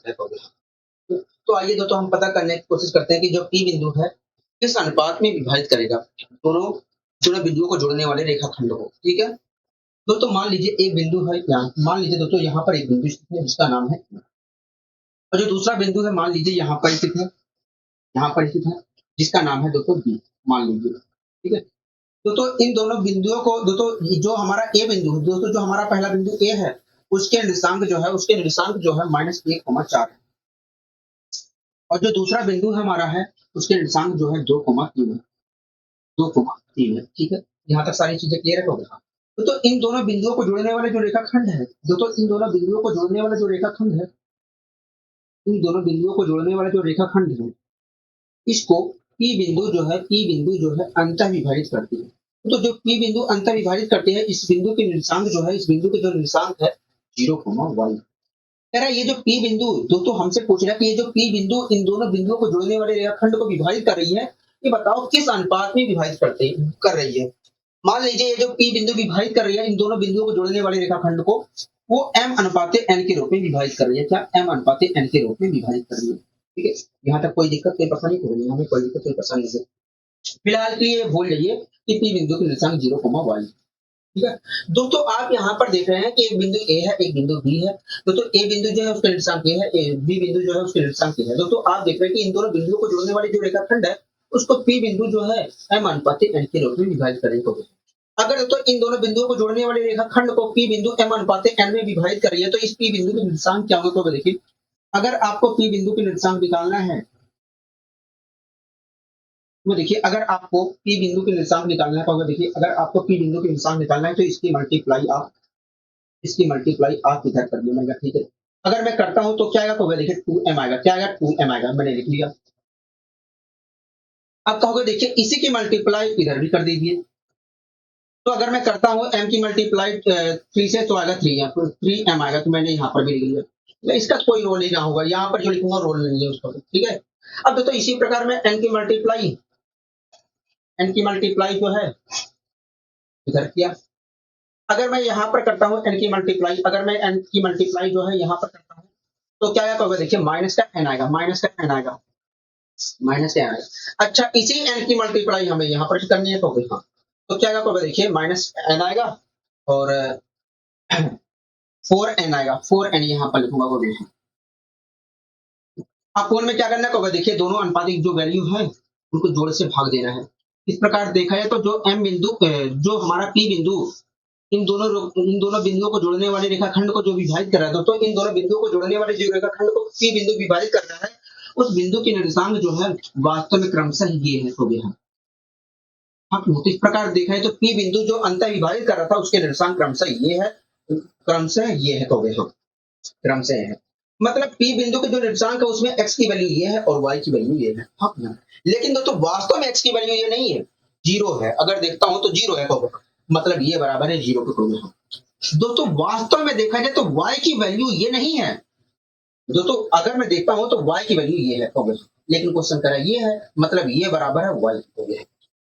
है तो तो आइए दोस्तों हम पता करने की कोशिश करते हैं कि जो P बिंदु है, किस अनुपात में विभाजित करेगा दोनों दोनों बिंदुओं को जोड़ने वाले रेखाखंड को, ठीक है? दोस्तों मान लीजिए एक बिंदु है यहाँ, मान लीजिए दोस्तों यहाँ पर एक बिंदु स्थित है जिसका नाम है Q। और जो दूसरा बिंदु है मान लीजिए यहाँ पर स्थित है, यहाँ पर स्थित है, जिसका नाम है दोस्तों B, मान लीजिए, ठीक है? दोस्तों इन दोनों बिंदुओं को दोस्तों जो हमारा A बिंदु है, दोस्तों जो हमारा पहला बिंदु A है, उसके निर्देशांक जो है -1,4 है। और जो दूसरा बिंदु हमारा है, उसके निर्देशांक जो है 2,3 है, 2,3 है, ठीक है? यहाँ तक सारी चीजें क्लियर है होगा। तो इन दोनों बिंदुओं को जोड़ने वाले जो रेखाखंड है, दोस्तों इन दोनों बिंदुओं को जोड़ने वाला जो रेखाखंड है, इन दोनों बिंदुओं को जोड़ने वाला जो रेखाखंड है, इसको P बिंदु जो है अंतः विभाजित करती है। तो जो P बिंदु अंतः विभाजित करते हैं, इस बिंदु के निर्देशांक जो है, इस बिंदु के जो निर्देशांक है 0,y। कह रहा है ये जो P बिंदु दोस्तों हमसे पूछ रहा है कि ये जो P बिंदु इन दोनों बिंदुओं को जोड़ने वाले रेखाखंड को विभाजित कर रही है, ये बताओ किस अनुपात में विभाजित कर रही है। मान लीजिए ये जो P बिंदु विभाजित कर रही है इन दोनों बिंदुओं को जोड़ने वाले रेखाखंड को, वो m अनुपाते n के रूप में विभाजित कर रही है। क्या m अनुपाते n के रूप में विभाजित कर रही है, ठीक है? यहाँ तक कोई दिक्कत कोई परेशानी हो रही है, हमें कोई दिक्कत कोई परेशानी नहीं है। फिलहाल के लिए भूल जाइए कि P बिंदु के निर्देशांक 0,y, ठीक है? दोस्तों आप यहाँ पर देख रहे हैं कि एक बिंदु A है, एक बिंदु B है। दोस्तों A बिंदु जो है उसका निर्देशांक A है, B बिंदु जो है उसका निर्देशांक A है। दोस्तों आप देख रहे हैं कि इन दोनों बिंदुओं को जोड़ने वाली जो रेखाखंड है, उसको P बिंदु जो है m अनुपाते n के रूप में विभाजित करेंगे। अगर दोस्तों इन दोनों बिंदुओं को जोड़ने वाले रेखाखंड को P बिंदु m अनुपाते n में विभाजित कर रही है, तो इस P बिंदु के निर्देशांक क्या होंगे? तो देखिए, अगर आपको P बिंदु के निर्देशांक निकालना है, तो देखिए अगर आपको P बिंदु के निर्देशांक निकालना है, तो देखिए अगर आपको P बिंदु के निर्देशांक निकालना है, तो इसकी मल्टीप्लाई आप इधर कर लीजिएगा, ठीक है? अगर मैं करता हूं तो क्या आएगा? तो देखिए 2m आएगा। क्या आएगा? 2m आएगा। मैंने लिख लिया। अब कहोगे देखिए इसी की मल्टीप्लाई इधर भी कर दीजिए। तो अगर मैं करता हूं m की मल्टीप्लाई 3 से, तो आएगा 3m आएगा। तो मैंने यहाँ पर भी लिख लिया। इसका कोई रोल ही ना होगा, यहाँ पर जो लिखूंगा रोल नहीं है उसका, ठीक है? अब दोस्तों इसी प्रकार में n की मल्टीप्लाई जो है इधर किया। अगर मैं यहाँ पर करता हूँ n की मल्टीप्लाई, अगर मैं n की मल्टीप्लाई जो है यहाँ पर करता हूँ, तो क्या आएगा? तो देखिए माइनस का n आएगा, माइनस का n आएगा। अच्छा इसी n की मल्टीप्लाई हमें यहाँ पर करनी है, तो हाँ, तो क्या आएगा? तो देखिए माइनस n आएगा और 4n आएगा, 4n यहाँ पर लिखूंगा। वो देखिए आप 4 में क्या करना है? देखिए दोनों अनुपातिक जो वैल्यू है उनको जोड़ से भाग देना है। इस प्रकार देखा है तो जो m बिंदु जो हमारा P बिंदु इन दोनों बिंदुओं को जोड़ने वाले रेखाखंड को जो विभाजित कर रहा है, दोस्तों इन दोनों बिंदुओं को जोड़ने वाले जो रेखाखंड को P बिंदु विभाजित कर रहा है, उस बिंदु के निर्देशांक जो है वास्तव में क्रमशः ये है। तो यहाँ तो इस प्रकार देखा है तो P बिंदु जो अंतर विभाजित कर रहा था उसके निर्देशांक क्रमशः ये है, तो यहाँ क्रमशः है। मतलब P बिंदु के जो निर्देशांक है उसमें x की वैल्यू ये है और y की वैल्यू ये है। हाँ, लेकिन दोस्तों वास्तव में x की वैल्यू ये नहीं है, 0 है। अगर देखता हूं तो 0 है, तो मतलब ये बराबर है 0 के। दोस्तों वास्तव में देखा जाए तो y की वैल्यू ये नहीं है। दोस्तों अगर मैं देखता हूं तो y की वैल्यू ये है, लेकिन क्वेश्चन कह रहा है ये है, मतलब ये बराबर है y।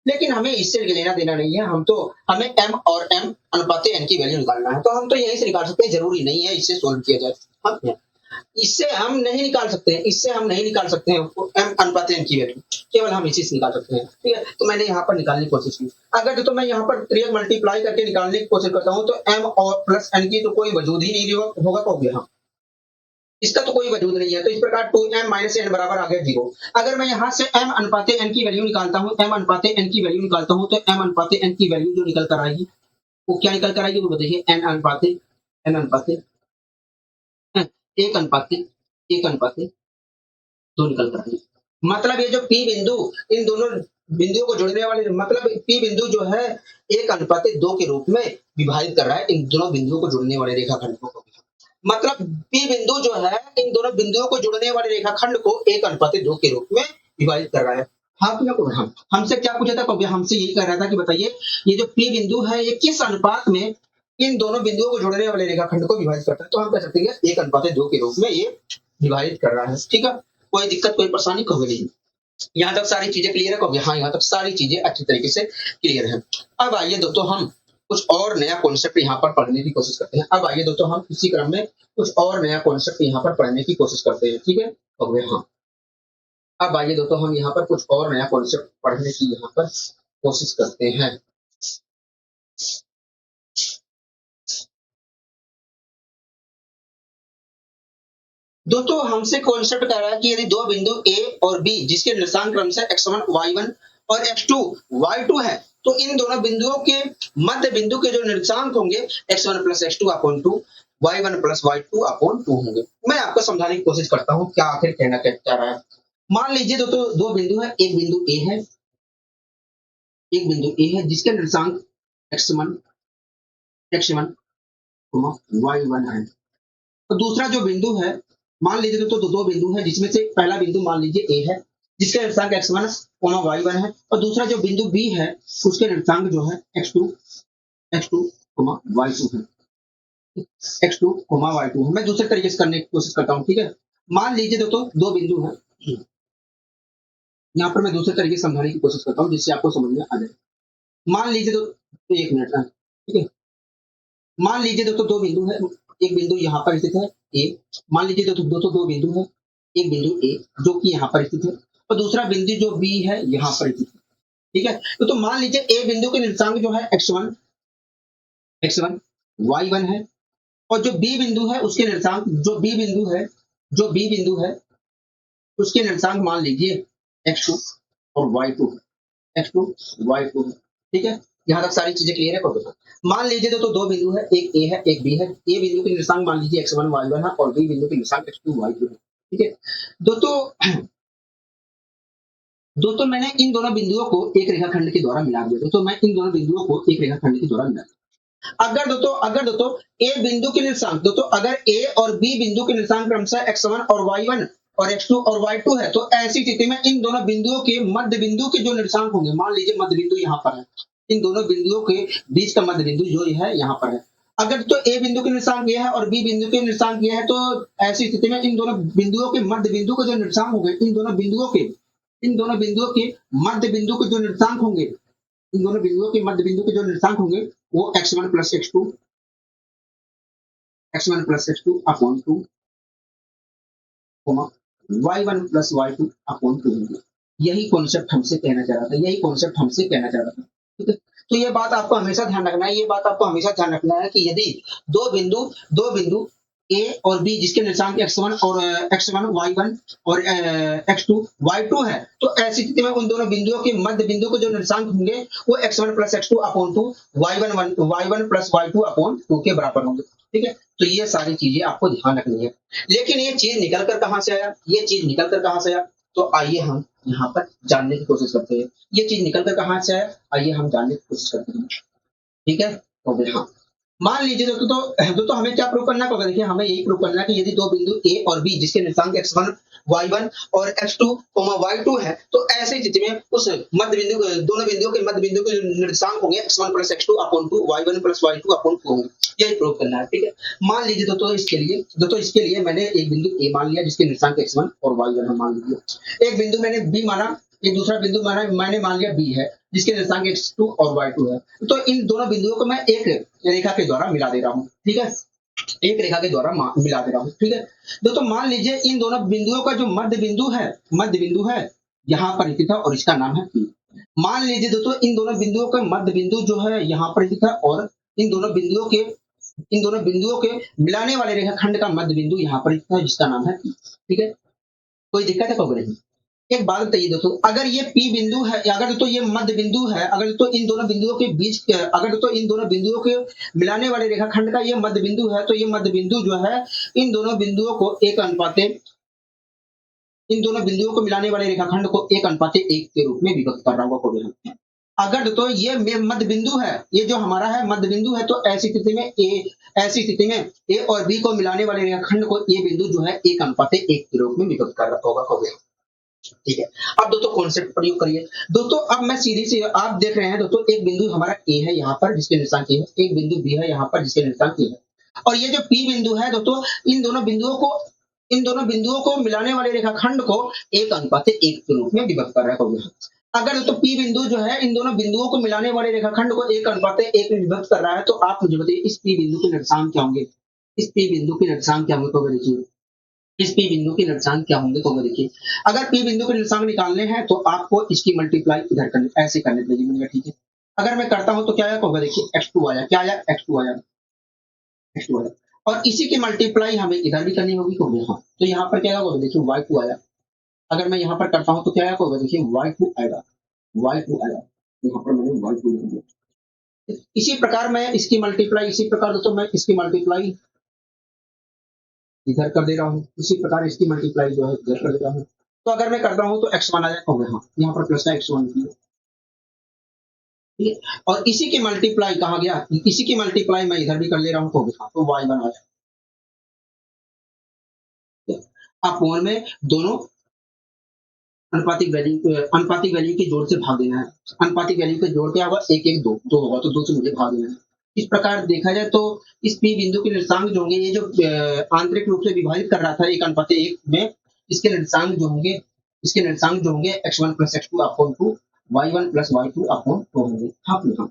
लेकिन हमें इससे लेना देना नहीं है, हमें m और m अनुपाते n की वैल्यू निकालना है। तो हम तो यहीं से निकाल सकते हैं, जरूरी नहीं है इससे सोल्व किया जाए। हाँ, इससे हम नहीं निकाल सकते हैं m अनुपात n की वैल्यू, केवल हम इसी से निकाल सकते हैं, ठीक है? तो मैंने यहाँ पर निकालने की कोशिश की। अगर तो मैं यहाँ पर 3 मल्टीप्लाई करके निकालने की कोशिश करता हूँ, तो m और प्लस n की तो कोई वजूद ही नहीं होगा। तो यहाँ इसका तो कोई वजूद नहीं है। तो इस प्रकार 2m माइनस n बराबर आ गया 0। अगर मैं यहाँ से m अनुपाते n की वैल्यू निकालता हूँ, तो m अनुपाते n की वैल्यू जो निकल कर आएगी वो क्या निकल कर आएगी? वो बताइए। n अनुपाते एक अनुपाते 2 निकल कर आएगी। मतलब ये जो P बिंदु इन दोनों बिंदुओं को जोड़ने वाले, मतलब P बिंदु जो है 1:2 के रूप में विभाजित कर रहा है इन दोनों बिंदुओं को जोड़ने वाले रेखाखंड को। मतलब P बिंदु जो है इन दोनों बिंदुओं को जोड़ने वाले रेखाखंड को 1:2 के रूप में विभाजित कर रहा है। हाँ, हमसे क्या पूछा था? तो हमसे यही कह रहा था कि बताइए ये जो P बिंदु है ये किस अनुपात में इन दोनों बिंदुओं को जोड़ने वाले रेखाखंड को विभाजित करता है। तो हम कह सकते हैं 1:2 के रूप में ये विभाजित कर रहा है, ठीक है? कोई दिक्कत कोई परेशानी कहोगे नहीं। यहाँ तक सारी चीजें क्लियर है? हाँ, यहाँ तक सारी चीजें अच्छी तरीके से क्लियर है। अब आइए दोस्तों हम कुछ और नया कॉन्सेप्ट यहाँ पर पढ़ने की कोशिश करते हैं। अब आइए दोस्तों हम इसी क्रम में कुछ और नया कॉन्सेप्ट यहाँ पर पढ़ने की कोशिश करते हैं, ठीक है? हो गया, हाँ। अब आइए दोस्तों हम यहाँ पर कुछ और नया कॉन्सेप्ट पढ़ने की यहाँ पर कोशिश करते हैं। दोस्तों हमसे कॉन्सेप्ट कह रहा है कि यदि दो बिंदु ए और बी जिसके निर्देशांक क्रम से x1 y1 और x2 y2 है, तो इन दोनों बिंदुओं के मध्य बिंदु के जो निर्देशांक होंगे x1 plus x2 upon 2, y1 plus y2 upon 2 होंगे। मैं आपको समझाने की कोशिश करता हूँ क्या आखिर कहना चाह रहा है। मान लीजिए दोस्तों दो बिंदु है, एक बिंदु ए है, एक बिंदु ए है जिसके निर्देशांक x1 y1 है, तो दूसरा जो बिंदु है, मान लीजिए दोस्तों दो बिंदु है जिसमें से पहला बिंदु मान लीजिए ए है जिसका निर्देशांक x1 y1 है, और दूसरा जो बिंदु बी है उसके निर्देशांक जो है x2 y2 है, x2 y2 है। मैं दूसरे तरीके से करने की कोशिश करता हूँ, ठीक है? मान लीजिए दोस्तों दो बिंदु है, यहाँ पर मैं दूसरे तरीके से समझाने की कोशिश करता हूँ जिससे आपको समझ में आ जाए। मान लीजिए तो एक मिनट, ठीक है? मान लीजिए दोस्तों दो बिंदु है, एक बिंदु यहाँ पर स्थित है ए, मान लीजिए दोस्तों दो बिंदु है, एक बिंदु ए जो कि यहाँ पर स्थित है और दूसरा बिंदु जो बी है यहाँ पर स्थित है, ठीक है? तो मान लीजिए ए बिंदु के निर्देशांक जो है x1 y1 है, और जो बी बिंदु है उसके निर्देशांक जो बी बिंदु है उसके निर्देशांक मान लीजिए x2 और y2 है, ठीक है? यहाँ तक सारी चीजें क्लियर है? मान लीजिए दो बिंदु है, एक ए है एक बी है, ए बिंदु के निर्देशांक मान लीजिए x1 y1 है और बी बिंदु के निर्देशांक x2 y2 है, ठीक है? दोस्तों मैंने इन दोनों बिंदुओं को एक रेखाखंड के द्वारा मिला दिया। दोस्तों मैं इन दोनों बिंदुओं को एक रेखाखंड के द्वारा मिला, अगर दोस्तों ए बिंदु के निर्देशांक, दोस्तों अगर ए और बी बिंदु के निर्देशांक क्रमशः x1 और y1 और x2 और y2 है, तो ऐसी स्थिति में इन दोनों बिंदुओं के मध्य बिंदु के जो निर्देशांक होंगे, मान लीजिए मध्य बिंदु यहाँ पर है, इन दोनों बिंदुओं के बीच का मध्य बिंदु जो है यहाँ पर है। अगर तो ए बिंदु के निर्देशांक ये है और बी बिंदु के निर्देशांक ये है, तो ऐसी स्थिति में इन दोनों बिंदुओं के मध्य बिंदु के जो निर्देशांक होंगे, इन दोनों बिंदुओं के मध्य बिंदु के जो निर्देशांक होंगे, इन दोनों बिंदुओं के मध्य बिंदु के जो निर्देशांक होंगे वो x1 plus x2 upon 2, y1 plus y2 upon 2 होंगे। यही कॉन्सेप्ट हमसे कहना चाह रहा था, ठीक है? तो ये बात आपको हमेशा ध्यान रखना है कि यदि दो बिंदु ए और बी जिसके निर्देशांक x1 y1 और x2 y2 है, तो ऐसी स्थिति में उन दोनों बिंदुओं के मध्य बिंदु के जो निर्देशांक होंगे वो x1 plus x2 upon 2, y1 plus y2 upon 2 के बराबर होंगे, ठीक है? तो ये सारी चीजें आपको ध्यान रखनी है। लेकिन ये चीज निकल कर कहां से आया? तो आइए हम यहाँ पर जानने की कोशिश करते हैं। ये चीज निकल कर कहां से आया, आइए हम जानने की कोशिश करते हैं, ठीक है? तो हाँ, मान लीजिए दोस्तों हमें क्या प्रूव करना होगा? देखिए हमें यही प्रूव करना है कि यदि दो बिंदु ए और बी जिसके निर्देशांक x1 y1 और x2 y2 है, तो ऐसी स्थिति में उस मध्य बिंदु दोनों बिंदुओं के मध्य बिंदु के निर्देशांक होंगे x1 plus x2 upon 2, y1 plus y2 upon 2 होंगे। यही प्रूव करना है, ठीक है? मान लीजिए दोस्तों इसके लिए मैंने एक बिंदु ए मान लिया जिसके निर्देशांक x1 और y1 है, मान लीजिए। एक बिंदु मैंने बी माना, एक दूसरा बिंदु मैंने मान लिया बी है जिसके निर्देशांक x2 और y2 है। तो इन दोनों बिंदुओं को मैं एक रेखा के द्वारा मिला दे रहा हूँ, ठीक है? एक रेखा के द्वारा मिला दे रहा हूँ, ठीक है? दोस्तों मान लीजिए इन दोनों बिंदुओं का जो मध्य बिंदु है यहाँ पर स्थित है और इसका नाम है P। मान लीजिए दोस्तों इन दोनों बिंदुओं का मध्य बिंदु जो है यहाँ पर स्थित है और इन दोनों बिंदुओं के मिलाने वाले रेखाखंड का मध्य बिंदु यहाँ पर स्थित है जिसका नाम है P, ठीक है? कोई दिक्कत है? कोई नहीं। एक बात बताइए दोस्तों, अगर ये P बिंदु है, अगर तो ये मध्य बिंदु है, अगर तो इन दोनों बिंदुओं के बीच, अगर तो इन दोनों बिंदुओं के मिलाने वाले रेखाखंड का ये मध्य बिंदु है, तो ये मध्य बिंदु जो है इन दोनों बिंदुओं को इन दोनों बिंदुओं को मिलाने वाले रेखाखंड को 1:1 के रूप में विभक्त कर रहा होगा। अगर तो ये मध्य बिंदु है, ये जो हमारा है मध्य बिंदु है, तो ऐसी स्थिति में ए और बी को मिलाने वाले रेखाखंड को ये बिंदु जो है 1:1 के रूप में विभक्त कर रहा होगा, ठीक है? अब दोस्तों कॉन्सेप्ट प्रयोग करिए। दोस्तों अब मैं सीधी सी, आप देख रहे हैं दोस्तों एक बिंदु हमारा ए है यहाँ पर जिसके निर्देशांक ए है, एक बिंदु बी है यहाँ पर जिसके निर्देशांक ए है, और ये जो पी बिंदु है दोस्तों इन दोनों बिंदुओं को मिलाने वाले रेखाखंड को 1:1 के रूप में विभक्त कर रहा है। अगर तो P बिंदु जो है इन दोनों बिंदुओं को मिलाने वाले रेखाखंड को 1:1 में विभक्त कर रहा है, तो आप मुझे बताइए इस P बिंदु के निर्देशांक क्या होंगे? इस P बिंदु के निर्देशांक क्या होंगे? तो देखिए इस P बिंदु के निर्देशांक क्या होंगे? तो देखिए अगर P बिंदु के निर्देशांक निकालने हैं तो आपको इसकी मल्टीप्लाई इधर करनी, ऐसे करने पड़ेगी, ठीक है। अगर मैं करता हूं तो क्या आया? तो देखिए x2 आया, क्या आया? x2 आया, x2 आया। और इसी की मल्टीप्लाई हमें इधर भी करनी होगी, तो यहाँ तो यहाँ पर क्या होगा? देखिए y2 आया। अगर मैं यहाँ पर करता हूँ तो क्या होगा? देखिए y2 आएगा, y2 आएगा, यहाँ पर मैंने y2 लिख दिया। इसी प्रकार मैं इसकी मल्टीप्लाई, इसी प्रकार दोस्तों मैं इसकी मल्टीप्लाई इधर कर दे रहा हूँ, इसी प्रकार इसकी मल्टीप्लाई जो है इधर कर दे रहा हूँ। तो अगर मैं करता हूँ तो x1 आ जाएगा, हाँ यहाँ पर प्लस का x1 किया, ठीक है। और इसी की मल्टीप्लाई कहाँ गया? इसी की मल्टीप्लाई मैं इधर भी कर ले रहा हूँ, तो y1 आ जाएगा। अपॉन में दोनों अनुपातिक वैल्यू के जोड़ से भाग देना है। अनुपातिक वैल्यू के जोड़ क्या होगा? 1 1 2 2 होगा, तो 2 से मुझे भाग देना है। इस प्रकार देखा जाए तो इस P बिंदु के निर्देशांक जो होंगे, ये जो आंतरिक रूप से विभाजित कर रहा था 1:1 में, इसके निर्देशांक जो होंगे, x1 plus x2 upon 2, y1 plus y2 upon 2 होंगे। हाँ भैया,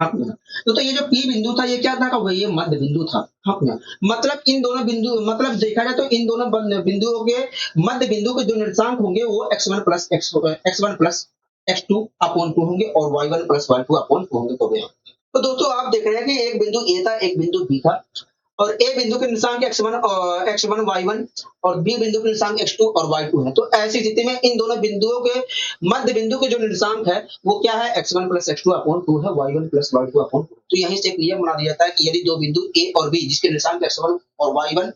हाँ भैया। तो ये जो P बिंदु था ये क्या था? ये मध्य बिंदु था। हाँ भैया, मतलब इन दोनों बिंदु, मतलब देखा जाए तो इन दोनों बिंदुओं के मध्य बिंदु के जो निर्देशांक होंगे वो x1 प्लस x2 अपॉन 2 होंगे और y1 प्लस y2 अपॉन 2 होंगे। तो दोस्तों आप देख रहे हैं कि एक बिंदु A था, एक बिंदु B था, और A बिंदु के निर्देशांक x1 y1 और B बिंदु के निर्देशांक x2 और y2 है। तो ऐसी स्थिति में इन दोनों बिंदुओं के मध्य बिंदु के जो निर्देशांक है वो क्या है? x1 प्लस x2 अपॉन 2 है, y1 प्लस y2 अपॉन 2। तो यहीं से एक नियम बना दिया जाता है कि यदि दो बिंदु A और B जिसके निर्देशांक x1 और y1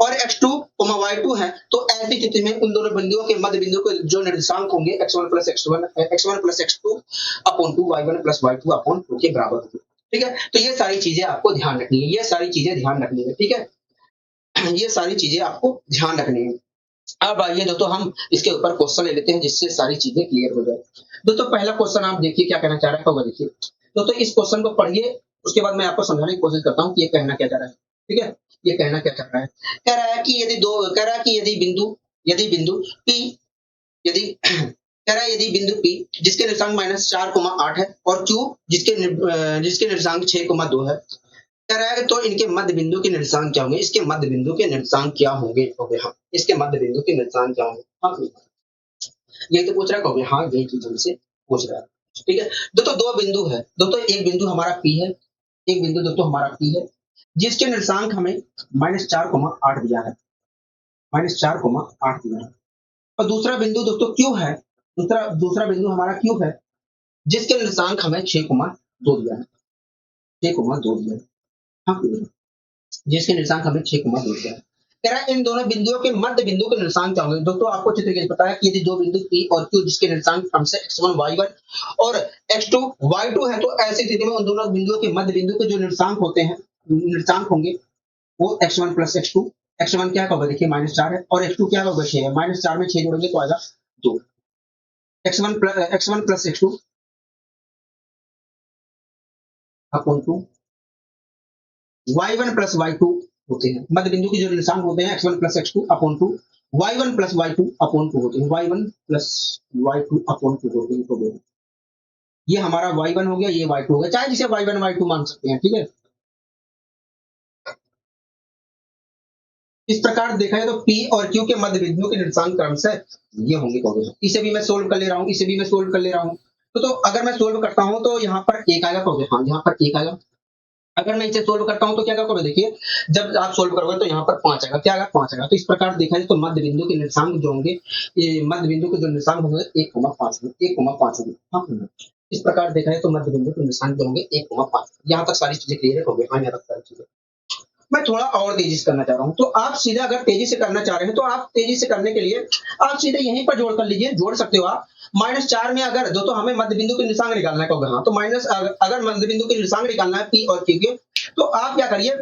और x2, y2 है, तो ऐसी स्थिति में उन दोनों बिंदुओं के मध्य बिंदु के जो निर्देशांक होंगे x1 plus x2 upon 2, y1 plus y2 upon 2 के बराबर होंगे। ठीक है, तो ये सारी चीजें आपको ध्यान रखनी है, ये सारी चीजें ध्यान रखनी है, ठीक है। ये सारी चीजें आपको ध्यान रखनी है। अब आइए दोस्तों हम इसके ऊपर क्वेश्चन ले लेते हैं जिससे सारी चीजें क्लियर हो जाए। दोस्तों पहला क्वेश्चन आप देखिए क्या कहना चाह रहा है, होगा देखिए दोस्तों इस क्वेश्चन को पढ़िए, उसके बाद मैं आपको समझाने की कोशिश करता हूँ कि ये कहना क्या चाह रहा है। ठीक है, ये कहना क्या चाह रहा है? कह रहा है कि यदि बिंदु P, यदि कह रहा है यदि बिंदु P जिसके निर्देशांक -4,8 है और Q जिसके निर्देशांक 6,2 है, कह रहा है तो इनके मध्य बिंदु के निर्देशांक क्या होंगे? इसके मध्य बिंदु के निर्देशांक क्या होंगे? हो गया, हाँ इसके मध्य बिंदु के निर्देशांक क्या होंगे? हाँ यही तो पूछ रहा है, हाँ यही चीज हमसे पूछ रहा है। ठीक है दोस्तों, दो बिंदु है दोस्तों, एक बिंदु हमारा P है, एक बिंदु दोस्तों हमारा P है जिसके निर्देशांक हमें -4,8 दिया है, -4,8 दिया है। और दूसरा बिंदु दोस्तों Q है, दूसरा बिंदु हमारा Q है जिसके निर्देशांक हमें 6,2 दिया है, 6,2 दिया है। हाँ जिसके निर्देशांक हमें 6,2 दिया है। कह रहा है इन दोनों बिंदुओं के मध्य बिंदु के निर्देशांक क्या होंगे? दोस्तों आपको अच्छी तरीके से पता है कि यदि दो बिंदु P और Q जिसके निर्देशांक हमसे x1 y1 और x2 y2 है, तो ऐसी स्थिति में उन दोनों बिंदुओं के मध्य बिंदु के जो निर्देशांक होते हैं, निर्देशांक होंगे वो x1 प्लस x2, x1 क्या होगा? देखिए -4 है और x2 क्या होगा? 6 है, -4 में 6 जोड़ेंगे तो आएगा 2, x1 plus x2 upon 2, y1 plus y2 होते हैं, मध्य बिंदु के जो निर्देशांक होते हैं x1 plus x2 upon 2, y1 plus y2 upon 2 होते हैं, y1 प्लस y2 अपॉन 2 होते हैं। तो ये हमारा y1 हो गया, ये y2 हो गया, चाहे जिसे y1 y2 मान सकते हैं। ठीक है, इस प्रकार देखा जाए तो P और Q के मध्य बिंदु के निर्देशांक क्रमशः ये होंगे। इसे भी मैं सोल्व कर ले रहा हूँ, इसे भी मैं सोल्व कर ले रहा हूँ। तो अगर मैं सोल्व करता हूँ तो यहाँ पर एक आएगा, हाँ यहाँ पर एक आएगा। अगर मैं इसे सोल्व करता हूं तो क्या करोगे? देखिए जब आप सोल्व करोगे तो यहाँ पर 5 आएगा, क्या आएगा? 5 आएगा। तो इस प्रकार देखा जाए तो मध्य बिंदु के निर्देशांक जो होंगे, ये मध्य बिंदु के जो निर्देशांक होंगे 1,5 होंगे, 1,5 होंगे। हाँ इस प्रकार देखा जाए तो मध्य बिंदु के निर्देशांक जो होंगे 1,5। यहाँ तक सारी चीजें क्लियर हो गई? हाँ यहाँ तक सारी चीजें। मैं थोड़ा और तेजी से करना चाह रहा हूँ, तो आप सीधे अगर तेजी से करना चाह रहे हैं तो आप तेजी से करने के लिए आप सीधे यहीं पर जोड़ कर लीजिए, जोड़ सकते हो आप। -4 में अगर दोस्तों हमें मध्य बिंदु के निर्देशांक निकालना है, हाँ तो माइनस अगर मध्य बिंदु के निर्देशांक निकालना है P और Q के, तो आप क्या करिए,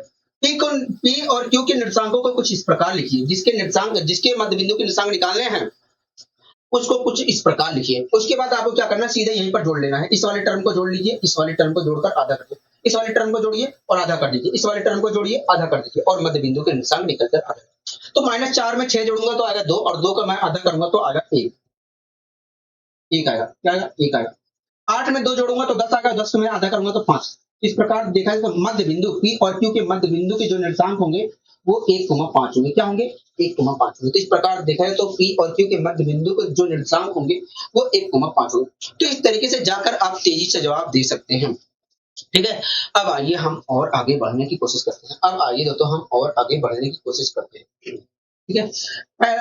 P और Q के निर्देशांकों को कुछ इस प्रकार लिखिए, जिसके मध्य बिंदु के निर्देशांक निकालने हैं उसको कुछ इस प्रकार लिखिए। उसके बाद आपको क्या करना है, सीधे यहीं पर जोड़ लेना है। इस वाले टर्म को जोड़ लीजिए, इस वाले टर्म को जोड़कर आधा कर दीजिए, इस वाले टर्म को जोड़िए और आधा कर दीजिए, इस वाले टर्म को जोड़िए आधा कर दीजिए और मध्य बिंदु के निर्देशांक निकलकर आधा। तो -4 में 6 जोड़ूंगा तो आएगा 2 और 2 का मैं आधा करूंगा तो आएगा 1। 1 आएगा, क्या आएगा? 1 आएगा। 8 में 2 जोड़ूंगा तो 10 आएगा, 10 में आधा करूंगा तो 5। इस प्रकार देखा जाए तो मध्य बिंदु P और Q के मध्य बिंदु के जो निर्देशांक होंगे वो 1,5 होंगे। क्या होंगे? 1,5 होंगे। तो इस प्रकार देखा जाए तो P और Q के मध्य बिंदु के जो निर्देशांक होंगे वो 1,5 होंगे। तो इस तरीके से जाकर आप तेजी से जवाब दे सकते हैं। ठीक है। अब आइए हम और आगे बढ़ने की कोशिश करते हैं। अब आइए दोस्तों हम और आगे बढ़ने की कोशिश करते हैं। ठीक है।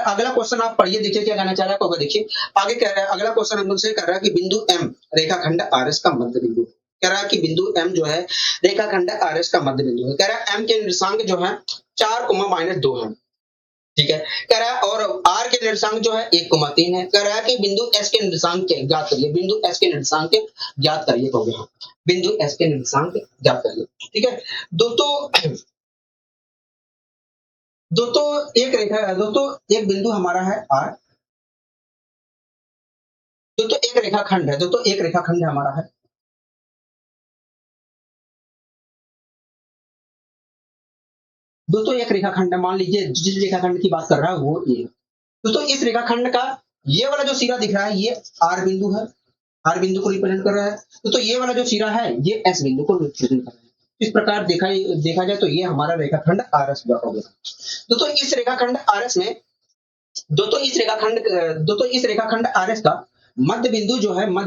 अगला क्वेश्चन आप पढ़िए, देखिए क्या कहना चाह रहा है आपको। देखिए आगे कह रहा है, अगला क्वेश्चन हमसे कह रहा है कि बिंदु M रेखाखंड RS का मध्य बिंदु। कह रहा है कि बिंदु M जो है रेखाखंड RS का मध्य बिंदु है। कह रहा है M के निर्देशांक जो है 4,-2 है। ठीक है। कह रहा है और R के निर्देशांक जो है 1,3 है। कह रहा है कि बिंदु S के निर्देशांक ज्ञात करिए। बिंदु S के निर्देशांक ज्ञात करिए हो गया। बिंदु S के निर्देशांक ज्ञात करिए। ठीक है। दोस्तों दोस्तों एक रेखा, दोस्तों एक बिंदु हमारा है R। दोस्तों एक रेखाखंड है, दोस्तों एक रेखाखंड हमारा है। दोस्तों एक रेखाखंड है, मान लीजिए जिस रेखाखंड की बात कर रहा है वो ये। दोस्तों इस रेखाखंड का ये वाला जो सिरा दिख रहा है ये R बिंदु है, R बिंदु को रिप्रेजेंट कर रहा है। दोस्तों ये वाला जो सिरा है ये S बिंदु को रिप्रेजेंट कर रहा है। इस प्रकार देखा जाए तो ये हमारा रेखाखंड RS हो गया। दोस्तों इस रेखाखंड RS में, दोस्तों इस रेखाखंड RS का मध्य बिंदु जो है M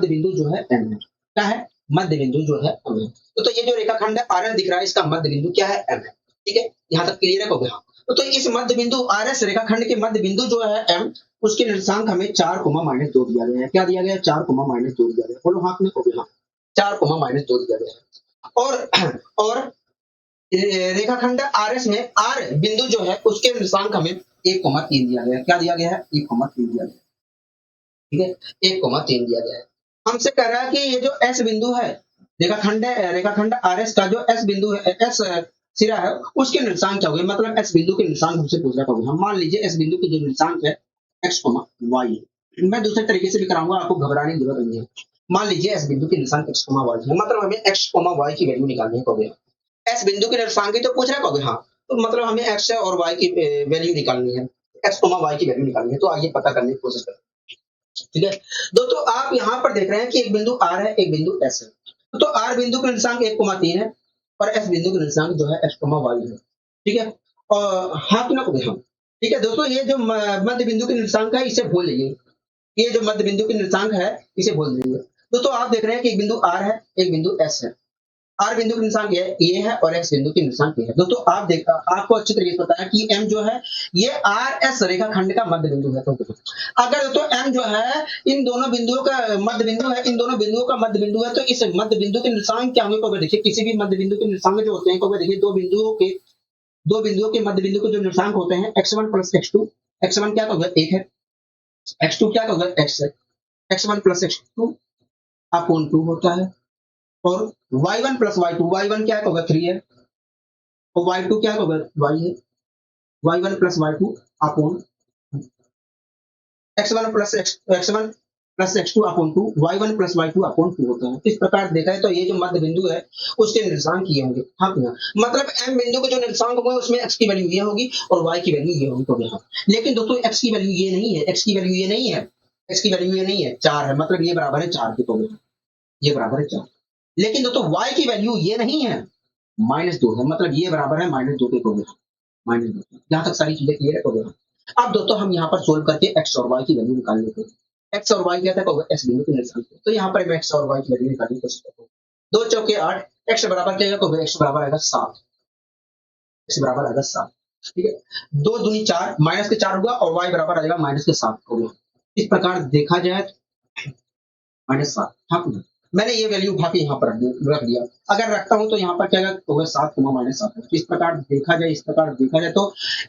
है। क्या है? मध्य बिंदु जो है M है। तो ये जो रेखाखंड RS दिख रहा है इसका मध्य बिंदु क्या है? M है। ठीक है, यहाँ तक क्लियर है हो गया। तो इस मध्य बिंदु RS रेखाखंड के मध्य बिंदु जो है M, उसके निर्देशांक हमें 4,-2 दिया गया है। क्या दिया गया? 4,-2 दिया गया। बोलो हाथ में हो गया, 4,-2 दिया गया है। और रेखाखंड RS में R बिंदु जो है उसके निर्देशांक हमें 1,3 दिया गया है। क्या दिया गया है? 1,3 दिया गया है। ठीक है, 1,3 दिया गया है। हमसे कह रहा है कि ये जो S बिंदु है, रेखाखंड RS का जो S बिंदु है, S सिरा है, उसके निर्देशांक क्या होंगे? मतलब S बिंदु के निर्देशांक हमसे पूछ रहा है। हम मान लीजिए S बिंदु के जो निर्देशांक है x, y। मैं दूसरे तरीके से भी कराऊंगा, आपको घबराने की जरूरत नहीं है। मान लीजिए S बिंदु के निर्देशांक x, y है, मतलब हमें x, y की वैल्यू निकालनी है। S बिंदु के निर्देशांक तो पूछ रहा है हाँ, तो मतलब हमें x और y की वैल्यू निकालनी है, x, y की वैल्यू निकालनी है। तो आइए पता करने की कोशिश करते हैं। ठीक है दोस्तों, आप यहाँ पर देख रहे हैं कि एक बिंदु R है, एक बिंदु S है। तो R बिंदु का निर्देशांक 1,3 है और S बिंदु का निर्देशांक जो है x, y है। ठीक है, और हाँ कि ना करें हम। ठीक है दोस्तों, ये जो मध्य बिंदु के निर्देशांक है इसे भूल जाइए। ये जो मध्य बिंदु के निर्देशांक है इसे भूल जाइए। दोस्तों आप देख रहे हैं कि एक बिंदु R है, एक बिंदु S है। R बिंदु के निर्देशांक ये है और X बिंदु के निर्देशांक ये है। दोस्तों आपको अच्छी तरीके से पता है कि M जो है ये RS रेखाखंड का मध्य बिंदु है। तो अगर तो M जो है इन दोनों बिंदुओं का मध्य बिंदु है, इन दोनों बिंदुओं का मध्य बिंदु है, तो इस मध्य बिंदु के निर्देशांक क्या होंगे? तो देखिए किसी भी मध्य बिंदु के निर्देशांक जो होते हैं, देखिए दो बिंदुओं के मध्य बिंदु के जो निर्देशांक होते हैं x1 प्लस x2। x1 क्या होगा? 1 है। x2 क्या होगा? x है। x1 प्लस x2 अपॉन 2 होता है। और y1 प्लस y2, y1 क्या होगा? 3 है। और y2 क्या होगा? y है। y1 plus y2 upon x1 plus x2 upon 2, y1 plus y2 upon 2 होता है। इस प्रकार देखा है तो ये जो मध्य बिंदु है उसके निर्देशांक ये होंगे। हाँ मतलब M बिंदु के जो निर्देशांक होंगे उसमें x की वैल्यू ये होगी और y की वैल्यू ये होगी। तो यहाँ लेकिन दोस्तों x की वैल्यू ये नहीं है, x की वैल्यू ये नहीं है, x की वैल्यू ये नहीं है, 4 है, मतलब ये बराबर है 4 के। तो ये बराबर है 4। लेकिन दोस्तों y की वैल्यू ये नहीं है, -2 है, मतलब ये बराबर है -2 के। तो -2। यहाँ तक सारी चीजें क्लियर है। तो अब दोस्तों हम यहाँ पर सोल्व करके x और y की वैल्यू निकाल लेते हैं। x और y क्या था? x बिंदु के निर्देशांक। तो यहाँ पर मैं x और y की वैल्यू निकालने की कोशिश करता हूँ। 2 चौके 8, x बराबर क्या होगा? x बराबर आएगा 7। x बराबर आएगा 7। ठीक है, 2 दूनी 4, माइनस के 4 होगा और y बराबर आएगा -7 होगा। इस प्रकार देखा जाए -7। हाँ, मैंने ये वैल्यू उठा के यहाँ पर रख दिया। अगर रखता हूं तो यहाँ पर क्या होगा? 7, -7। इस प्रकार देखा जाए तो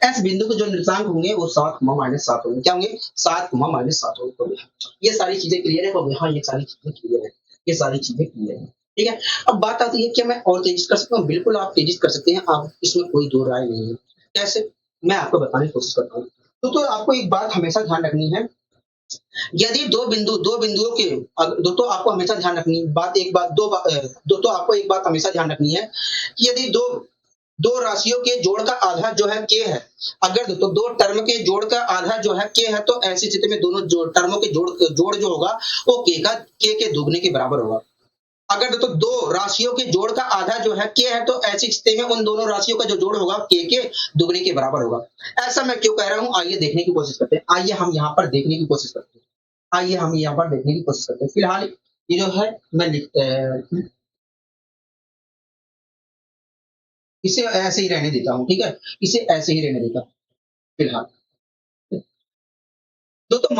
S बिंदु के जो निर्देशांक होंगे वो 7, -7 होंगे। क्या होंगे? 7, -7 होंगे। तो ये सारी चीजें क्लियर है। तो हाँ, ये सारी चीजें क्लियर है, ये सारी चीजें क्लियर है। ठीक है, अब बात आती है क्या मैं और तेजी कर सकता हूँ? बिल्कुल आप तेजी कर सकते हैं, आप इसमें कोई दो राय नहीं है। कैसे? मैं आपको बताने की कोशिश करता हूँ। तो आपको एक बात हमेशा ध्यान रखनी है, यदि दो बिंदुओं के दोस्तों आपको हमेशा ध्यान रखनी बात, एक बात, दोस्तों आपको एक बात हमेशा ध्यान रखनी है कि यदि दो राशियों के जोड़ का आधा जो है के है। अगर दोस्तों दो टर्म के जोड़ का आधा जो है के है तो ऐसी स्थिति में दोनों टर्मों के जोड़ जो होगा वो के दुगने के बराबर होगा। अगर दोस्तों दो राशियों के जोड़ का आधा जो है के है तो ऐसी स्थिति में उन दोनों राशियों का जो जोड़ होगा के दुगने के बराबर होगा। ऐसा मैं क्यों कह रहा हूं, आइए देखने की कोशिश करते हैं। आइए हम यहाँ पर देखने की कोशिश करते हैं। आइए हम यहाँ पर देखने की कोशिश करते हैं। फिलहाल ये जो है मैं इसे ऐसे ही रहने देता हूँ, ठीक है, इसे ऐसे ही रहने देता हूँ फिलहाल। दोस्तों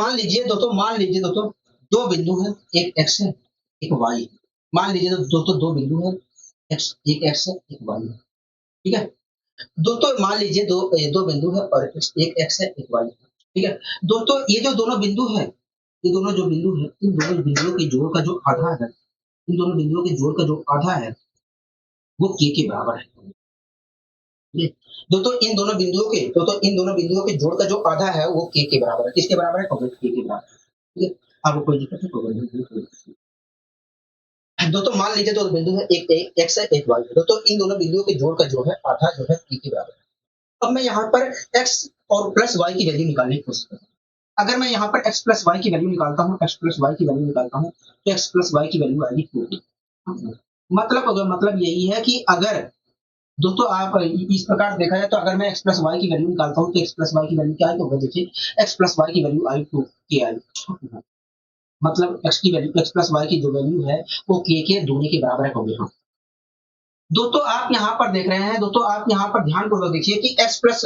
दो बिंदु है, एक एक्स है एक वाई है। मान लीजिए दोस्तों दो बिंदु है, एक एक्स है एक वाई है, ठीक है। दोस्तों मान लीजिए दो बिंदु है और एक एक्स है एक वाई है, ठीक है। दोस्तों ये जो दोनों बिंदु है, ये दोनों जो बिंदु है, इन दोनों बिंदुओं के जोड़ का जो आधा है, इन दोनों बिंदुओं के जोड़ का जो आधा है वो के बराबर है। दोस्तों इन दोनों बिंदुओं के जोड़ का जो आधा है वो के बराबर है। किसके बराबर है? के बराबर है, ठीक है। आपको कोई दिक्कत है? कोई दिक्कत नहीं। दोस्तों मान लीजिए दो बिंदु है, एक एक्स है एक वाई है। दोस्तों इन दोनों बिंदुओं के जोड़ का जो है आधा जो है के बराबर है। अब मैं यहाँ पर एक्स और प्लस वाई की वैल्यू निकालने की कोशिश करता हूँ। अगर मैं यहाँ पर एक्स प्लस वाई की वैल्यू निकालता हूँ, एक्स प्लस वाई की वैल्यू निकालता हूँ तो एक्स प्लस वाई की वैल्यू आएगी 2। मतलब यही है कि अगर दोस्तों आप इस प्रकार देखा जाए तो अगर मैं एक्स प्लस वाई की वैल्यू निकालता हूँ तो एक्स प्लस वाई की वैल्यू क्या आई होगा? देखिए एक्स प्लस वाई की वैल्यू आई 2 के आई। मतलब एक्स की वैल्यू एक्स प्लस वाई की जो वैल्यू है वो के दुगने के बराबर है होगी। हाँ दोस्तों आप यहाँ पर देख रहे हैं, दोस्तों आप यहाँ पर ध्यान पूर्वक देखिए कि एक्स प्लस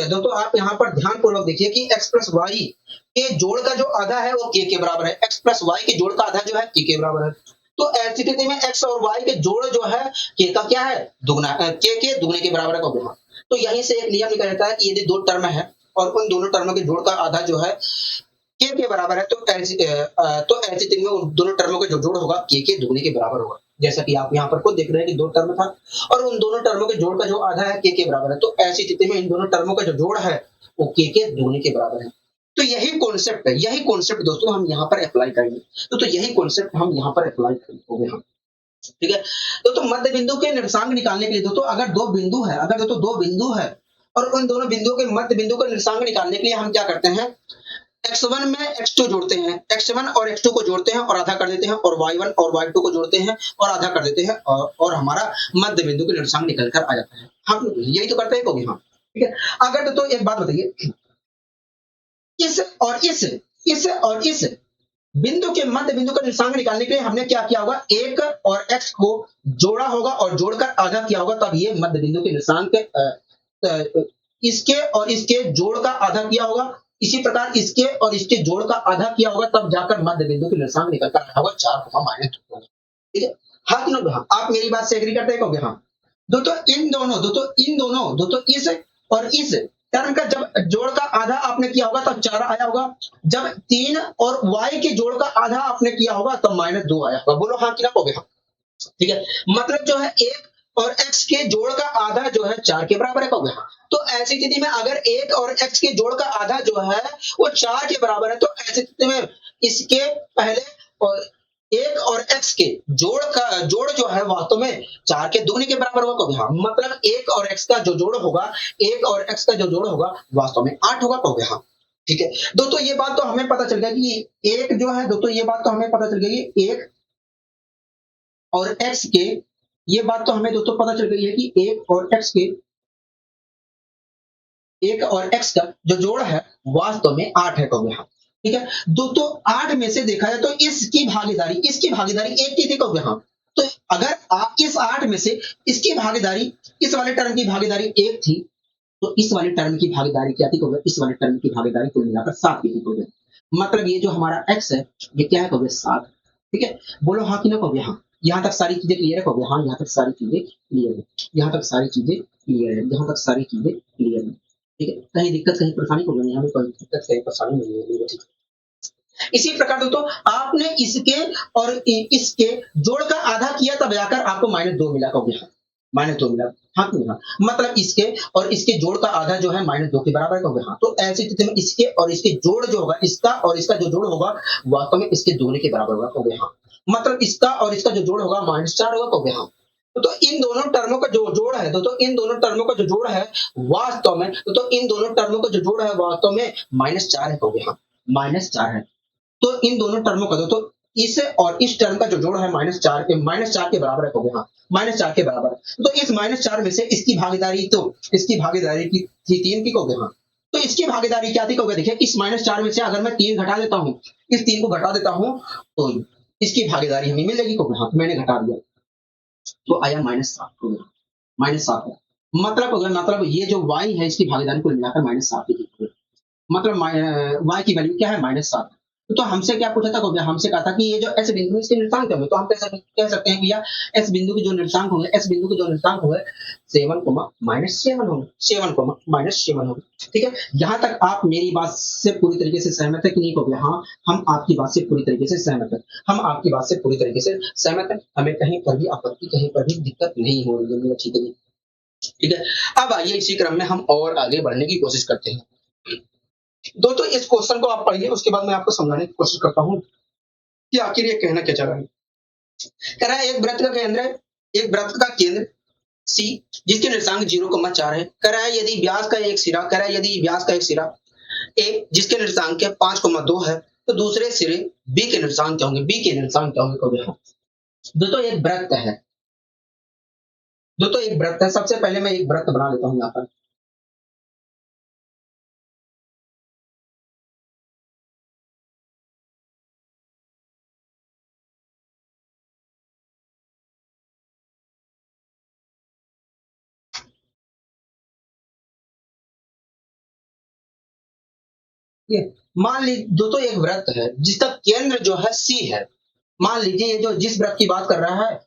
दोस्तों आप यहाँ पर ध्यान पूर्वक देखिए कि एक्स प्लस वाई के जोड़ का जो आधा है वो के बराबर है। एक्स प्लस वाई के जोड़ का आधा जो है के बराबर है। तो ऐसी स्थिति में एक्स और वाई के जोड़ जो है के का क्या है? दुगना, के दुगने के बराबर है होगा। तो यहीं से एक नियम निकल जाता है कि यदि दो टर्म है और उन दोनों टर्मों के जोड़ का आधा जो है के बराबर है तो ऐसी स्थिति में उन दोनों टर्मों का जो जोड़ होगा के दुगने के बराबर होगा। जैसा कि आप यहाँ पर खुद देख रहे हैं कि दो टर्म था और उन दोनों टर्मों के जोड़ का जो आधा है के बराबर है। तो ऐसी स्थिति में इन दोनों टर्मों का जो जोड़ है वो के दुगने के बराबर है। तो यही कॉन्सेप्ट है, यही कॉन्सेप्ट दोस्तों हम यहाँ पर अप्लाई करेंगे। तो यही कॉन्सेप्ट हम यहाँ पर अप्लाई करेंगे हम, ठीक है। दोस्तों मध्य बिंदु के निर्देशांक निकालने के लिए दोस्तों अगर दो बिंदु है, अगर दोस्तों दो बिंदु है और उन दोनों बिंदुओं के मध्य बिंदु का निर्देशांक निकालने के लिए हम क्या करते हैं? x1 में x2 जोड़ते हैं, x1 और x2 को जोड़ते हैं और आधा कर देते हैं और y1 और y2 को जोड़ते हैं और आधा कर देते हैं और हमारा मध्य बिंदु के निर्देशांक निकल कर आ जाता है। हम यही तो करते हैं कभी। हाँ ठीक है। अगर तो एक बात बताइए, इस बिंदु के मध्य बिंदु का निर्देशांक निकालने के लिए हमने क्या किया होगा? एक और x को जोड़ा होगा और जोड़कर आधा किया होगा, तब ये मध्य बिंदु के निर्देशांक इसके और इसके जोड़ का आधा किया होगा। इसी प्रकार इसके और इसके जोड़ का आधा किया होगा, तब जाकर मध्य बिंदु के निर्देशांक निकल कर आया होगा 4, ठीक है। हाँ कि हाँ? आप मेरी बात से एग्री करते हैं? हाँ दोस्तों दोस्तों इस और इस टर्म का जब जोड़ का आधा आपने किया होगा तब 4 आया होगा। जब 3 और y के जोड़ का आधा आपने किया होगा तब -2 आया होगा। बोलो हाँ कि ना कहोगे? हाँ ठीक है। मतलब जो है 1 और x के जोड़ का आधा जो है 4 के बराबर है कहोगे? हाँ। तो ऐसी स्थिति में अगर 1 और x के जोड़ का आधा जो है वो 4 के बराबर है तो ऐसी स्थिति में इसके पहले और 1 और x के जोड़ जो है वास्तव में 4 के दुगने के बराबर होगा कहोगे? हाँ। मतलब 1 और x का जो जोड़ होगा, 1 और x का जो जोड़ होगा वास्तव में 8 होगा कहोगे? हाँ ठीक है। दोस्तों ये बात तो हमें पता चल गया कि एक जो है दोस्तों ये बात तो हमें पता चल गई है 1 और x के, ये बात तो हमें दोस्तों पता चल गई है कि 1 और x का जो जोड़ है वास्तव में 8 है कहोगे? हाँ ठीक है। दोस्तों 8 में से देखा जाए तो इसकी भागीदारी 1 की थी कहोगे? हाँ। तो अगर आप इस 8 में से इसकी भागीदारी, इस वाले टर्म की भागीदारी 1 थी तो इस वाले टर्म की भागीदारी क्या थी कहोगे? इस वाले टर्म की भागीदारी कुल मिलाकर 7 की थी कहोगे? मतलब ये जो हमारा x है ये क्या है कहोगे? 7, ठीक है। बोलो हाँ कि ना कहोगे? हाँ। यहाँ तक सारी चीजें क्लियर है कहोगे? हाँ यहाँ तक सारी चीजें क्लियर है, यहाँ तक सारी चीजें क्लियर है, यहाँ तक सारी चीजें क्लियर है, ठीक है। कहीं दिक्कत कहीं परेशानी को यहाँ पे कोई दिक्कत कहीं परेशानी नहीं है, ठीक है। इसी प्रकार दोस्तों आपने इसके और इसके जोड़ का आधा किया तब जाकर आपको -2 मिला कहोगे? हाँ -2 मिला। हाँ कि हाँ? मतलब इसके और इसके जोड़ का आधा जो है -2 के बराबर है कहोगे? हाँ। तो ऐसी स्थिति में इसके और इसके जोड़ जो होगा, इसका और इसका जो जोड़ होगा वास्तव में इसके दुगने के बराबर होगा कहोगे? हाँ। मतलब इसका और इसका जो जोड़ होगा -4 होगा कहोगे? हाँ। तो इन दोनों टर्मों का जो जोड़ है तो इन दोनों टर्मों का जो जोड़ है वास्तव में तो इन दोनों टर्मों का जो जोड़ है वास्तव में -4 है, हो गया -4 है। तो इन दोनों टर्मों का तो इस और इस टर्म का जो जोड़ है -4 के बराबर है, हो गया -4 के बराबर। तो इस -4 में से इसकी भागीदारी की थी 3 की, हो गया। तो इसकी भागीदारी क्या थी, हो गया। देखिए इस -4 में से अगर मैं 3 घटा देता हूं, इस 3 को घटा देता हूं तो इसकी भागीदारी हमें मिल जाएगी, हो गया। मैंने घटा दिया तो आया -7, हो गया -7 है। मतलब अगर मतलब ये जो y है इसकी भागीदारी को मिलाकर -7 ही थी। मतलब y की वैल्यू क्या है, -7। तो हमसे क्या पूछा था, हो गया हमसे कहा था कि ये जो s बिंदु है इसके निर्देशांक क्या होंगे। तो हम कह सकते हैं भैया s बिंदु के जो निर्देशांक होंगे, s बिंदु के जो निर्देशांक होंगे 7, -7 होंगे, 7, -7 होंगे। ठीक है, यहाँ तक आप मेरी बात से पूरी तरीके से सहमत है कि नहीं, हो गया। हाँ, हम आपकी बात से पूरी तरीके से सहमत है, हम आपकी बात से पूरी तरीके से सहमत है। हमें कहीं पर भी आपत्ति, कहीं पर भी दिक्कत नहीं हो रही है। ठीक है, ठीक है। अब आइए इसी क्रम में हम और आगे बढ़ने की कोशिश करते हैं। दोस्तों इस क्वेश्चन को आप पढ़िए, उसके बाद मैं आपको समझाने की कोशिश करता हूँ कि आखिर ये कहना क्या चाह रहा है। कह रहा है एक वृत्त का केंद्र है, एक वृत्त का केंद्र सी जिसके निर्देशांक 0,4 है। कह रहा है यदि व्यास का एक सिरा, कह रहा है यदि व्यास का एक सिरा ए जिसके निर्देशांक 5,2 है तो दूसरे सिरे बी के निर्देशांक क्या होंगे, बी के निर्देशांक क्या होंगे। दोस्तों एक वृत्त है, दोस्तों एक वृत्त है। सबसे पहले मैं एक वृत्त बना लेता हूँ यहाँ पर। मान लीजिए दोस्तों एक वृत्त है जिसका केंद्र जो है सी है। मान लीजिए ये जो जिस वृत्त की बात कर रहा है,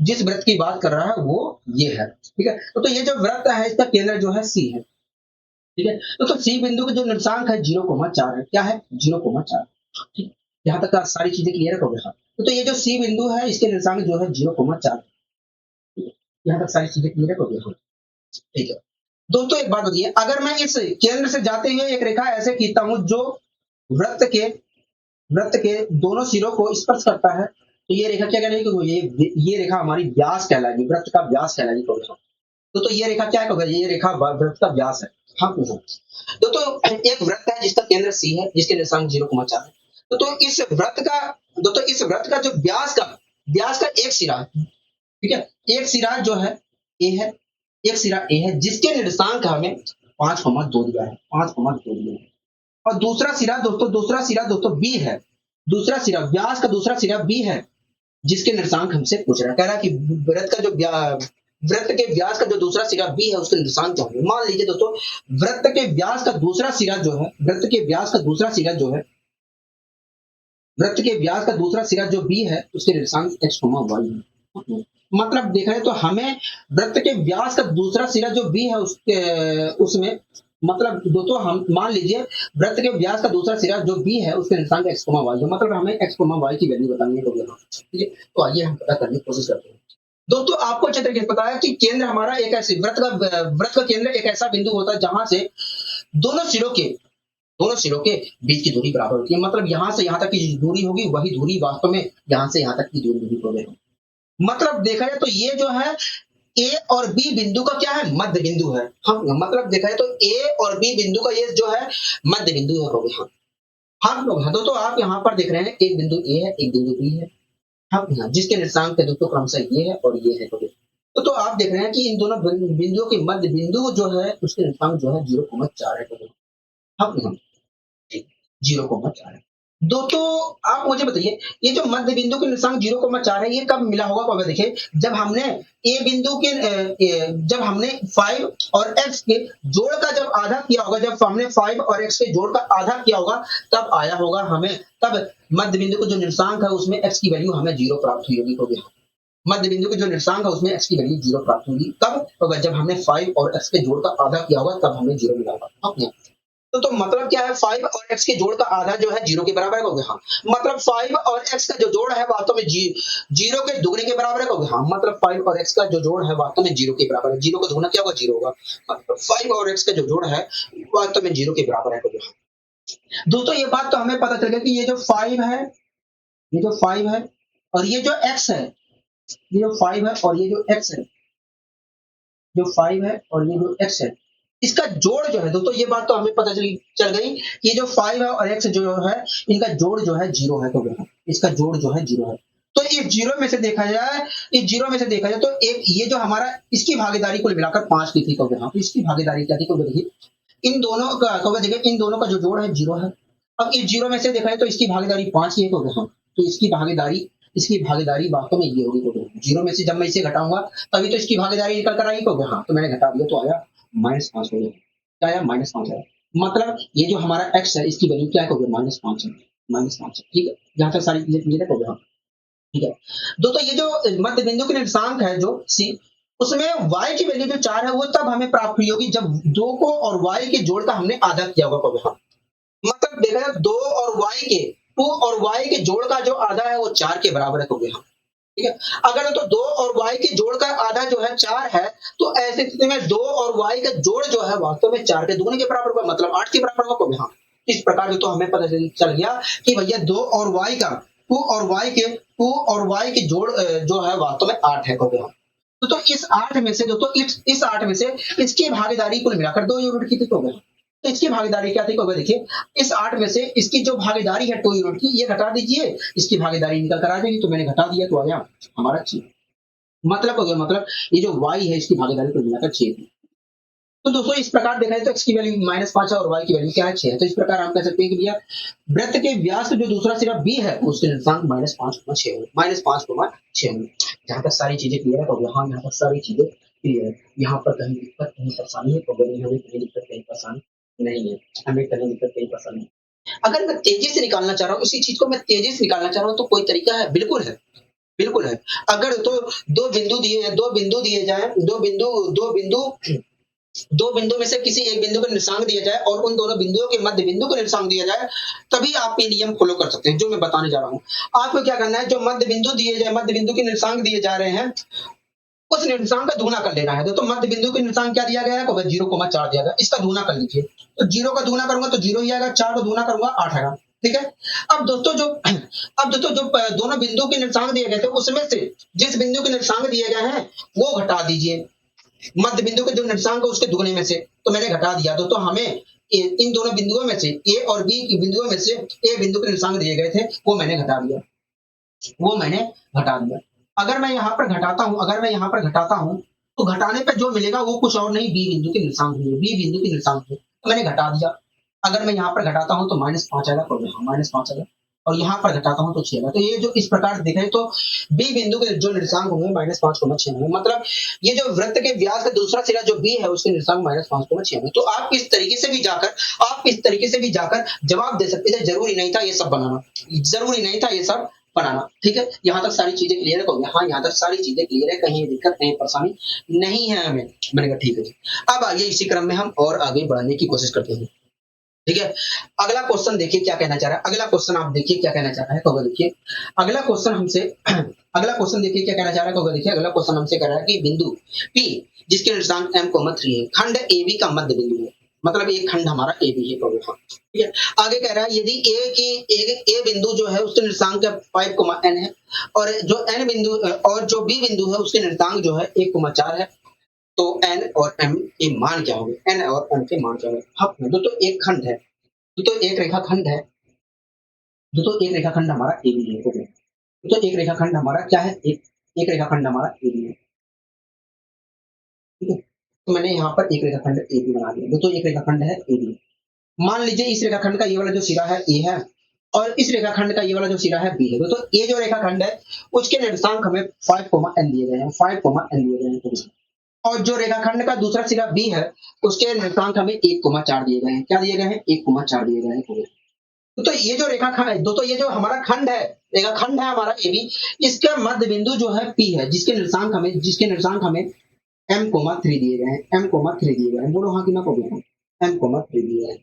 जिस वृत्त की बात कर रहा है वो ये है। ठीक है, तो ये जो वृत्त है इसका केंद्र जो है सी है। ठीक है, तो सी बिंदु के जो निर्देशांक है 0,4 है। क्या है, 0,4। ठीक, यहाँ तक सारी चीजें क्लियर हो गया। तो ये जो सी बिंदु है इसके निर्देशांक जो है 0,4। यहाँ तक सारी चीजें क्लियर हो गई। ठीक है, दोस्तों एक बात बताइए, अगर मैं इस केंद्र से जाते हुए एक रेखा ऐसे खींचता हूं जो वृत्त के वृत्त के दोनों सिरों को स्पर्श करता है तो ये रेखा क्या कहलाएगी, ये रेखा हमारी व्यास कहलाएगी, वृत्त का व्यास कहलाएगी। तो ये रेखा क्या है, ये रेखा वृत्त का व्यास है। हाँ तो एक वृत्त है जिसका केंद्र सी है जिसके निर्देशांक 0,4 है। तो इस वृत्त का इस वृत्त का जो व्यास का एक सिरा, ठीक है, एक सिरा जो है ए है, एक सिरा ए है जिसके निर्देशांक हमें 5,2 दिया है, 5,2 दिया है। और दूसरा सिरा दोस्तों बी है, दूसरा सिरा व्यास का दूसरा सिरा बी है जिसके निर्देशांक हमसे पूछ रहा है। कह रहा है कि वृत्त के व्यास का जो दूसरा सिरा बी है उसके निर्देशांक क्या होंगे। मान लीजिए दोस्तों वृत्त के व्यास का दूसरा सिरा जो है, वृत्त के व्यास का दूसरा सिरा जो है, वृत्त के व्यास का दूसरा सिरा जो बी है उसके निर्देशांक x, y है। मतलब देखा है तो हमें वृत्त के व्यास का दूसरा सिरा जो बी है उसमें मतलब दोस्तों हम मान लीजिए वृत्त के व्यास का दूसरा सिरा जो बी है उसके निर्देशांक x, y है। मतलब हमें x, y की वैल्यू बतानी है। ठीक है, तो आइए हम पता करने की कोशिश करते हैं। दोस्तों आपको अच्छे तरीके से पता है कि केंद्र हमारा एक ऐसे वृत्त का केंद्र एक ऐसा बिंदु होता है जहां से दोनों सिरों के बीच की दूरी बराबर होती है। मतलब यहां से यहां तक की दूरी होगी वही दूरी वास्तव में यहां से यहां तक की दूरी होगी। मतलब देखा जाए तो ये जो है ए और बी बिंदु का क्या है, मध्य बिंदु है। हाँ, मतलब देखा जाए तो ए और बी बिंदु का ये जो है मध्य बिंदु है। हाँ हाँ लोग हाँ, तो आप यहाँ पर देख रहे हैं एक बिंदु ए है, एक बिंदु बी है। हाँ हाँ, जिसके निर्देशांक दोस्तों क्रमशः ये है और ये है। तो आप देख रहे हैं कि इन दोनों बिंदुओं के मध्य बिंदु जो है उसके निर्देशांक जो है 0,4 है। हाँ हाँ, 0,4 है। दोस्तों आप मुझे बताइए ये जो मध्य बिंदु के निर्देशांक 0,4 है ये कब मिला होगा, कब देखिए जब हमने ए बिंदु के जब हमने 5 और x के जोड़ का जब आधा किया होगा, जब हमने 5 और x के जोड़ का आधा किया होगा तब आया होगा हमें, तब मध्य बिंदु का जो निर्देशांक है उसमें x की वैल्यू हमें 0 प्राप्त हुई होगी। मध्य बिंदु के जो निर्देशांक है उसमें x की वैल्यू 0 प्राप्त होगी। कब होगा, जब हमने 5 और x के जोड़ का आधा किया होगा तब हमें 0 मिला होगा। तो मतलब क्या है, 5 और x के जोड़ का आधा जो है 0 के बराबर हो गया। हाँ, मतलब 5 और x का जो जोड़ है वास्तव में 0 के दुगने के बराबर हो गया। हाँ, मतलब 5 और x का जो जोड़ है वास्तव में 0 के बराबर है। 0 का दुगना क्या होगा, 0 होगा। मतलब 5 और x का जो जोड़ है वास्तव में 0 के बराबर है। दोस्तों ये बात तो हमें पता चल गया कि ये जो 5 है, ये जो 5 है और ये जो x है ये जो 5 है और ये जो x है, जो 5 है और ये जो x है, इसका जोड़ जो है दोस्तों, ये बात तो हमें पता चल गई कि जो 5 है और x जो है, इनका जोड़ जो है 0 है, तो इसका जोड़ जो है 0 है। तो इस 0 में से देखा जाए, इस 0 में से देखा जाए तो एक ये जो हमारा इसकी भागीदारी कुल मिलाकर 5 की थी, तो इसकी भागीदारी क्या थी, तो देखिए इन दोनों का, देखिए इन दोनों का जो जोड़ है 0 है। अब इस 0 में से देखा जाए तो इसकी भागीदारी 5 की है, तो इसकी भागीदारी वास्तव में ये होगी, तो 0 में से जब मैं इसे घटाऊंगा तभी तो इसकी भागीदारी निकल कर आएगी, तो मैंने घटा दिया तो आया -5 हो गया। क्या आया? -5 आया। मतलब ये जो हमारा x है इसकी वैल्यू क्या है, -5 है, -5 है। ठीक है, यहाँ तक सारी चीजें क्लियर है, ठीक है। दोस्तों ये जो मध्य बिंदु के निर्देशांक है जो c, उसमें y की वैल्यू जो 4 है वो तब हमें प्राप्त हुई होगी जब 2 को और y के जोड़ का हमने आधा किया होगा। मतलब देखा जाए 2 और y के 2 और y के जोड़ का जो आधा है वो 4 के बराबर है, ठीक है। अगर तो 2 और y के जोड़ का आधा जो है 4 है, तो ऐसे स्थिति में 2 और y का जोड़ जो है वास्तव में 4 के दुगने के बराबर होगा, मतलब 8 के बराबर होगा। इस प्रकार जो तो हमें पता चल गया कि भैया 2 और y का 2 और y के जोड़ जो है वास्तव में 8 है, तो इस 8 में से दोस्तों इस 8 में से इसकी भागीदारी कुल मिलाकर 2 यूनिट की थी, तो इसकी भागीदारी क्या थी, देखिए इस 8 में से इसकी जो भागीदारी है 2 यूनिट की, ये घटा दीजिए, इसकी भागीदारी निकल कर आ जाएगी, तो मैंने घटा दिया तो आया हमारा 6। मतलब ये जो y है इसकी भागीदारी कुल मिलाकर 6 थी। तो दोस्तों इस प्रकार देखा जाए तो x की वैल्यू -5 है और y की वैल्यू क्या है, 6 है। तो इस प्रकार हम कह सकते हैं कि भैया वृत्त के व्यास जो दूसरा सिरा b है उसके निर्देशांक -5,6 होंगे। जहां तक सारी चीजें क्लियर है, तो यहाँ तक सारी चीजें क्लियर है। यहाँ पर कहीं दिक्कत कहीं परेशानी है, तो हमें कहीं दिक्कत कहीं परेशानी नहीं है, हमें कहीं दिक्कत कहीं परेशानी है। अगर मैं तेजी से निकालना चाह रहा हूँ, इसी चीज को मैं तेजी से निकालना चाह रहा हूँ, तो कोई तरीका है? बिल्कुल है, बिल्कुल है। अगर तो दो बिंदु दिए जाए, दो बिंदु में से किसी एक बिंदु का निर्देशांक दिया जाए और उन दोनों बिंदुओं के मध्य बिंदु का निर्देशांक दिया जाए, तभी आप ये नियम फॉलो कर सकते हैं जो मैं बताने जा रहा हूँ। आपको क्या करना है, जो मध्य बिंदु के निर्देशांक दिए जा रहे हैं उस निर्देशांक का दूना कर लेना है। तो मध्य बिंदु के निर्देशांक क्या दिया गया है, 0,4 दिया गया, इसका दूना कर लीजिए। तो 0 का दूना करूंगा तो 0 ही आएगा, 4 का दूना करूंगा 8 आएगा, ठीक है। अब दोस्तों जो दोनों बिंदु के निर्देशांक दिए गए थे उसमें से जिस बिंदु के निर्देशांक दिए गए हैं वो घटा दीजिए मध्य बिंदु के जो निर्देशांक है उसके दुगने में से, तो मैंने घटा दिया। दोस्तों हमें इन दोनों बिंदुओं में से ए और बी की बिंदुओं में से ए बिंदु के निर्देशांक दिए गए थे वो मैंने घटा दिया। अगर मैं यहाँ पर घटाता हूँ तो घटाने पर जो मिलेगा वो कुछ और नहीं, बी बिंदु के निर्देशांक है, तो मैंने घटा दिया। अगर मैं यहाँ पर घटाता हूँ तो -5 आएगा, -5 आएगा, और यहाँ पर घटाता हूँ तो 6 आएगा। तो ये जो इस प्रकार दिखे तो बी बिंदु के जो निर्देशांक होंगे -5,6 होंगे। मतलब ये जो वृत्त के व्यास का दूसरा सिरा जो बी है उसके निर्देशांक -5,6 होंगे। तो आप इस तरीके से भी जाकर जवाब दे सकते थे, जरूरी नहीं था ये सब बनाना, ठीक है। यहाँ तक सारी चीजें क्लियर है, यहाँ तक सारी चीजें क्लियर है, कहीं दिक्कत नहीं परेशानी नहीं है हमें। मैंने कहा ठीक है जी। अब आइए इसी क्रम में हम और आगे बढ़ने की कोशिश करते हैं, ठीक है। अगला क्वेश्चन देखिए क्या कहना चाह रहा है, अगला क्वेश्चन आप देखिए क्या कहना चाह रहा है, तो देखिए अगला क्वेश्चन हमसे देखिए क्या कहना चाह रहा है, तो देखिए अगला क्वेश्चन हमसे कह रहा है कि बिंदु P जिसके निर्देशांक m,3 है, खंड AB का मध्य बिंदु है, मतलब एक खंड हमारा AB है, ठीक है। आगे कह रहा है यदि A बिंदु जो है उसके निर्देशांक 5,n है और जो n बिंदु और जो B बिंदु है उसके निर्देशांक जो है 1,4 है, तो n और m के मान क्या होंगे, दोस्तों एक खंड है, दोस्तों एक रेखाखंड हमारा AB है, तो एक रेखाखंड हमारा क्या है, एक रेखाखंड हमारा AB है, ठीक है। तो मैंने यहाँ पर एक रेखाखंड AB बना दिया, दोस्तों एक रेखाखंड है AB। मान लीजिए इस रेखाखंड का ये वाला जो सिरा है A है और इस रेखाखंड का ये वाला जो सिरा है B है। दोस्तों ये जो रेखाखंड है उसके निर्देशांक हमें 5,n दिए गए हैं, और जो रेखाखंड का दूसरा सिरा B है उसके निर्देशांक हमें 1,4 दिए गए हैं। क्या दिए गए हैं, 1,4 दिए गए हैं। तो ये जो रेखाखंड है दोस्तों, ये जो हमारा खंड है, रेखाखंड है हमारा AB, इसका मध्य बिंदु जो है P है, जिसके निर्देशांक हमें m,3 दिए गए हैं, बोलो हाँ कि ना, m,3 दिए गए हैं,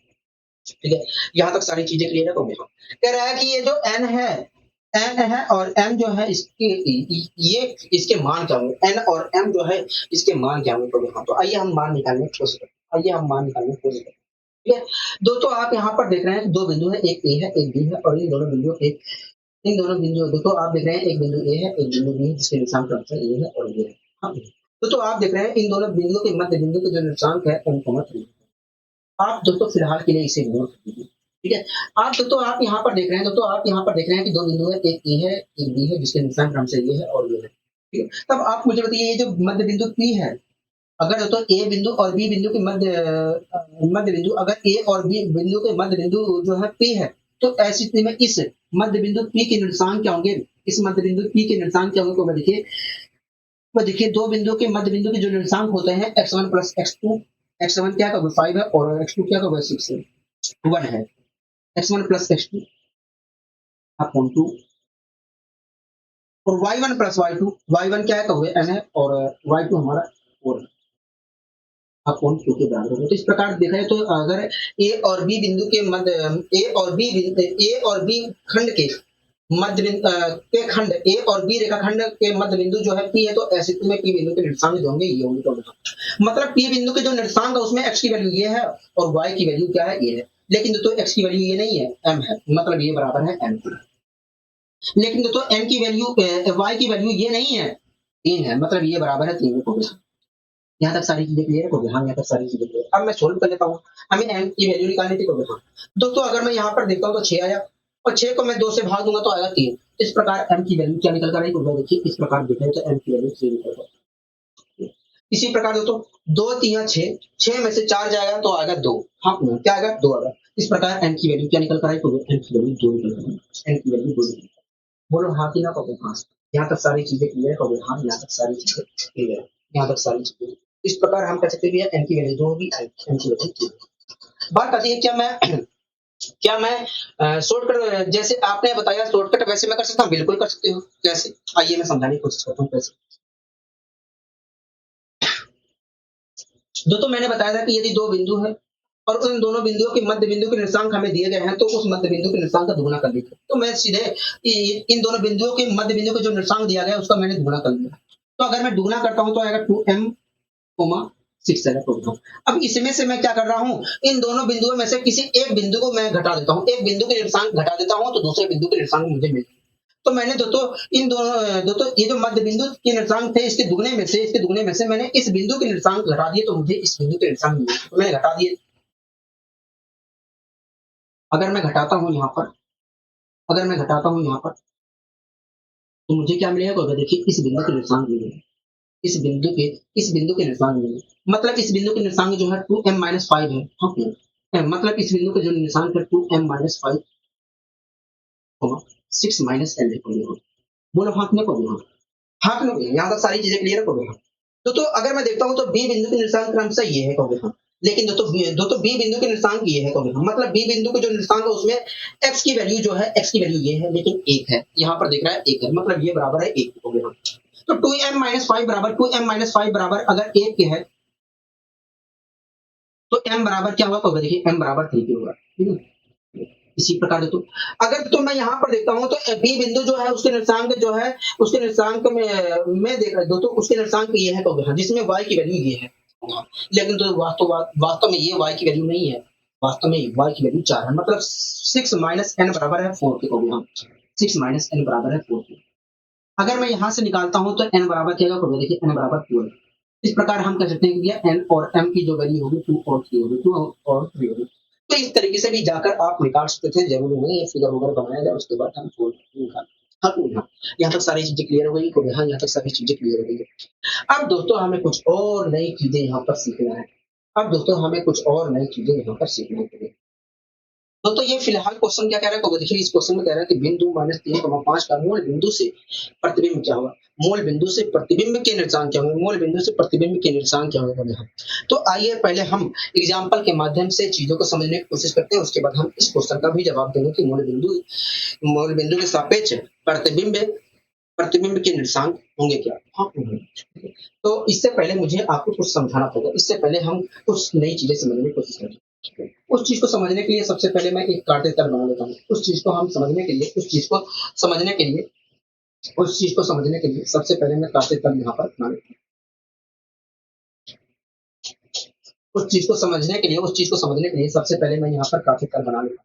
ठीक है। यहाँ तक सारी चीजें क्लियर है, कह रहा है कि ये जो n है और m जो है इसके मान क्या होंगे, n और m जो है इसके मान क्या होंगे, तो आइए हम मान निकालने की कोशिश करते हैं, ठीक है। दोस्तों आप यहाँ पर देख रहे हैं दो बिंदु है, एक A है एक B है, और इन दोनों बिंदुओं के इन दोनों बिंदु दोस्तों आप देख रहे हैं एक बिंदु ए है, एक बिंदु बी है जिसके निर्देशांक क्रमशः ये है और ये है। हाँ, दोस्तों आप देख रहे हैं इन दोनों बिंदुओं के मध्य बिंदु के जो निर्देशांक है m, 3 आप दोस्तों फिलहाल के लिए इसे इग्नोर कर दीजिए, ठीक है। आप दोस्तों आप यहाँ पर देख रहे हैं दोस्तों आप यहाँ पर देख रहे हैं कि 2 बिंदु है, एक ए है, एक बी है जिसके निर्देशांक क्रमशः ये है और ये है, ठीक है। तब आप मुझे बताइए ये जो मध्य बिंदु P है, अगर दोस्तों ए बिंदु और बी बिंदु के मध्य बिंदु अगर ए और बी बिंदु के मध्य बिंदु जो है P है, तो ऐसी स्थिति में इस मध्य बिंदु P के निर्देशांक क्या होंगे? इस मध्य बिंदु P के निर्देशांक क्या होंगे? तो देखिए 2 बिंदुओं के मध्य बिंदु के जो निर्देशांक होते हैं x1 प्लस x2, x1 क्या होगा 5 है और x2 क्या होगा 6 है, 1 है। x1 प्लस x2 अपॉन 2 और y1 प्लस y2, y1 क्या है कहोगे n है और y2 हमारा 4 है अपॉन 2 के बराबर होगा। तो इस प्रकार देखा जाए तो अगर ए और बी बिंदु के मध्य ए और बी खंड के मध्य के खंड ए और बी रेखाखंड के मध्य बिंदु जो है P है, तो ऐसी स्थिति में P बिंदु के निर्देशांक जो होंगे ये होंगे। तो मतलब P बिंदु के जो निर्देशांक है उसमें x की वैल्यू ये है और y की वैल्यू क्या है ये है, लेकिन दोस्तों x की वैल्यू ये नहीं है m है, मतलब ये बराबर है m। लेकिन दोस्तों n की वैल्यू y की वैल्यू ये नहीं है 3 है, मतलब ये बराबर है 3 को। यहाँ तक सारी चीजें क्लियर हो गई। हाँ, यहाँ तक सारी चीजें क्लियर। अब मैं सोल्व कर लेता हूँ, हमें m की वैल्यू निकालनी थी। हाँ दोस्तों अगर मैं यहाँ पर देखता हूँ तो 6 आया और 6 को मैं 2 से भाग दूंगा तो आएगा 3। इस प्रकार m की वैल्यू क्या निकल कर आई होगा, देखिए इस प्रकार देखें तो m की वैल्यू 3 निकल कर। इसी प्रकार दोस्तों 2 3 6, 6 में से 4 जाएगा तो आएगा 2। हाँ क्या आएगा 2 आएगा। इस प्रकार m की वैल्यू क्या निकल कर आई होगी, m की वैल्यू 2 निकल कर आई, m की वैल्यू 2 निकल। बोलो हाँ कि ना कहोगे? हाँ। यहाँ तक सारी चीजें क्लियर हो गई। हाँ यहाँ तक सारी चीजें क्लियर, यहाँ तक सारी चीजें। इस प्रकार हम कह सकते हैं n की वैल्यू 2 होगी, m की वैल्यू 2। बात आती है क्या मैं शॉर्टकट जैसे आपने बताया शॉर्टकट वैसे मैं कर सकता हूँ? बिल्कुल कर सकते हो। कैसे? आइए मैं समझाने की कोशिश करता हूँ कैसे। दोस्तों मैंने बताया था कि यदि 2 बिंदु है और उन दोनों बिंदुओं के मध्य बिंदु के निर्देशांक हमें दिए गए हैं, तो उस मध्य बिंदु के निर्देशांक का दुगुना कर लीजिए। तो मैं सीधे इन दोनों बिंदुओं के मध्य बिंदु का जो निर्देशांक दिया गया उसका मैंने दुगुना कर लिया। तो अगर मैं दुगुना करता हूँ तो आएगा 2m, 6 आएगा टोटल। अब इसमें से मैं क्या कर रहा हूँ, इन दोनों बिंदुओं में से किसी एक बिंदु को मैं घटा देता हूँ। एक बिंदु के निर्देशांक घटा देता हूँ तो दूसरे बिंदु के निर्देशांक मुझे मिल। तो मैंने दोस्तों इन दोस्तों ये जो मध्य बिंदु के निर्देशांक थे इसके दुगने में से मैंने इस बिंदु के निर्देशांक घटा दिए, तो मुझे इस बिंदु के निर्देशांक मिले। तो मैंने घटा दिए। अगर मैं घटाता हूँ यहाँ पर, तो मुझे क्या मिलेगा? तो देखिए इस बिंदु के निर्देशांक मिलेंगे, इस बिंदु के निर्देशांक मिलेंगे। मतलब इस बिंदु के निर्देशांक जो है 2m-5 है। हाँ, मतलब इस बिंदु के जो निर्देशांक है 2m-5, 6 माइनस l है। बोलो हाँ कि नहीं बोलो? हाँ कि नहीं? यहाँ तक सारी चीजें क्लियर हो गई। तो अगर मैं देखता हूँ तो बी बिंदु के निर्देशांक क्रमशः ये है कहोगे हाँ, लेकिन दोस्तों बी बिंदु के निर्देशांक ये है कहोगे हाँ, मतलब बी बिंदु के जो निर्देशांक है उसमें x की वैल्यू जो है x की वैल्यू ये है लेकिन 1 है। यहाँ पर देख रहा है 1 है, मतलब ये बराबर है 1 कहोगे हाँ। तो 2m-5 बराबर अगर 1 के है तो m बराबर क्या होगा कहोगे? देखिए m बराबर 3 होगा, ठीक है। इसी प्रकार देखो अगर तो मैं यहाँ पर देखता हूँ तो बी बिंदु जो है उसके निर्देशांक जो है उसके निर्देशांक में मैं देख रहा हूँ तो उसके निर्देशांक ये है कहोगे हाँ, जिसमें y की वैल्यू ये है। लेकिन तो वास्तव में ये y की वैल्यू नहीं है, वास्तव में y की वैल्यू 4 है, मतलब 6 माइनस n बराबर है 4 के कहोगे हाँ, 6 माइनस n बराबर है 4 के। अगर मैं यहाँ से निकालता हूँ तो n बराबर क्या होगा? देखिए n बराबर 12। इस प्रकार हम कह सकते हैं कि n और m की जो वैल्यू होगी 2 और 3 होगी, 2 और 3 होगी। तो इस तरीके से भी जाकर आप निकाल सकते थे, जरूरी नहीं है फिगर वगैरह बनाया जाए उसके बाद हम निकाल। हाँ, यहाँ तक सारी चीजें क्लियर हो गई। हाँ यहाँ तक सारी चीजें क्लियर हो गई है। अब दोस्तों हमें कुछ और नई चीजें यहाँ पर सीखना है। तो ये फिलहाल क्वेश्चन क्या कह रहा है? तो देखिए इस क्वेश्चन में कह रहा है कि बिंदु -3,5 का मूल बिंदु से प्रतिबिंब क्या होगा? मूल बिंदु से प्रतिबिंब के निर्देशांक क्या होंगे? मूल बिंदु से प्रतिबिंब के निर्देशांक क्या होंगे? तो आइए पहले हम एग्जाम्पल के माध्यम से चीजों को समझने की कोशिश करते हैं, उसके बाद हम इस क्वेश्चन का भी जवाब देंगे कि मूल बिंदु के सापेक्ष प्रतिबिंब के निर्देशांक होंगे क्या? हाँ होंगे। तो इससे पहले मुझे आपको कुछ समझाना पड़ेगा, इससे पहले हम कुछ नई चीजें समझने की कोशिश करें। उस चीज को समझने के लिए सबसे पहले मैं एक कांटे तल बना लेता हूँ। उस चीज को समझने के लिए सबसे पहले मैं कांटे तल यहाँ पर बना लेता हूँ। उस चीज को समझने के लिए सबसे पहले मैं यहाँ पर कांटे तल बना लेता हूँ।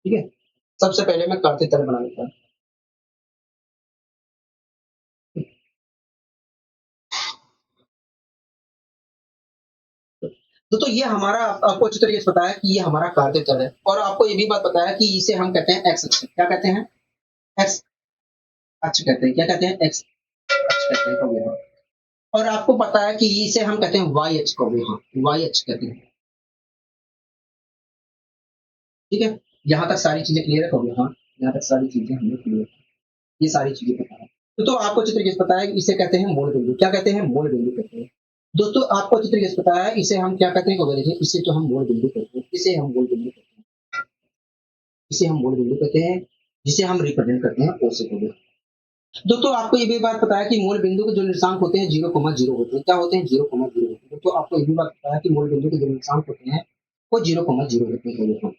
ठीक है। सबसे पहले मैं कार्तीय तल बना लेता हूँ। तो ये हमारा आपको अच्छी तरीके से पता है कि ये हमारा कार्तीय तल है और आपको ये भी बात पता है कि इसे हम कहते हैं एक्स अक्ष। क्या कहते हैं? एक्स अक्ष कहते हैं। क्या कहते हैं? एक्स अक्ष कहते हैं कभी हाँ। और आपको पता है कि इसे हम कहते हैं वाई अक्ष कभी हाँ, वाई अक्ष कहते हैं। ठीक है। यहाँ तक सारी चीजें क्लियर है कभी हाँ, यहाँ तक सारी चीजें हमें क्लियर है। ये सारी चीजें पता है। तो आपको अच्छी तरीके से पता है कि इसे कहते हैं मूल बिंदु। क्या कहते हैं? मूल बिंदु कहते हैं। दोस्तों आपको अच्छी तरीके से पता है इसे हम क्या कहते हैं? कभी देखिए इसे तो हम मूल बिंदु कहते हैं। इसे हम मूल बिंदु कहते हैं। इसे हम मूल बिंदु कहते हैं जिसे हम रिप्रेजेंट करते हैं ओ से कभी। दोस्तों आपको ये भी बात पता है कि मूल बिंदु के जो निर्देशांक होते हैं 0,0 होते हैं। क्या होते हैं? 0,0 होते हैं। तो आपको ये भी बात पता है कि मूल बिंदु के जो निर्देशांक होते हैं वो 0,0 होते हैं।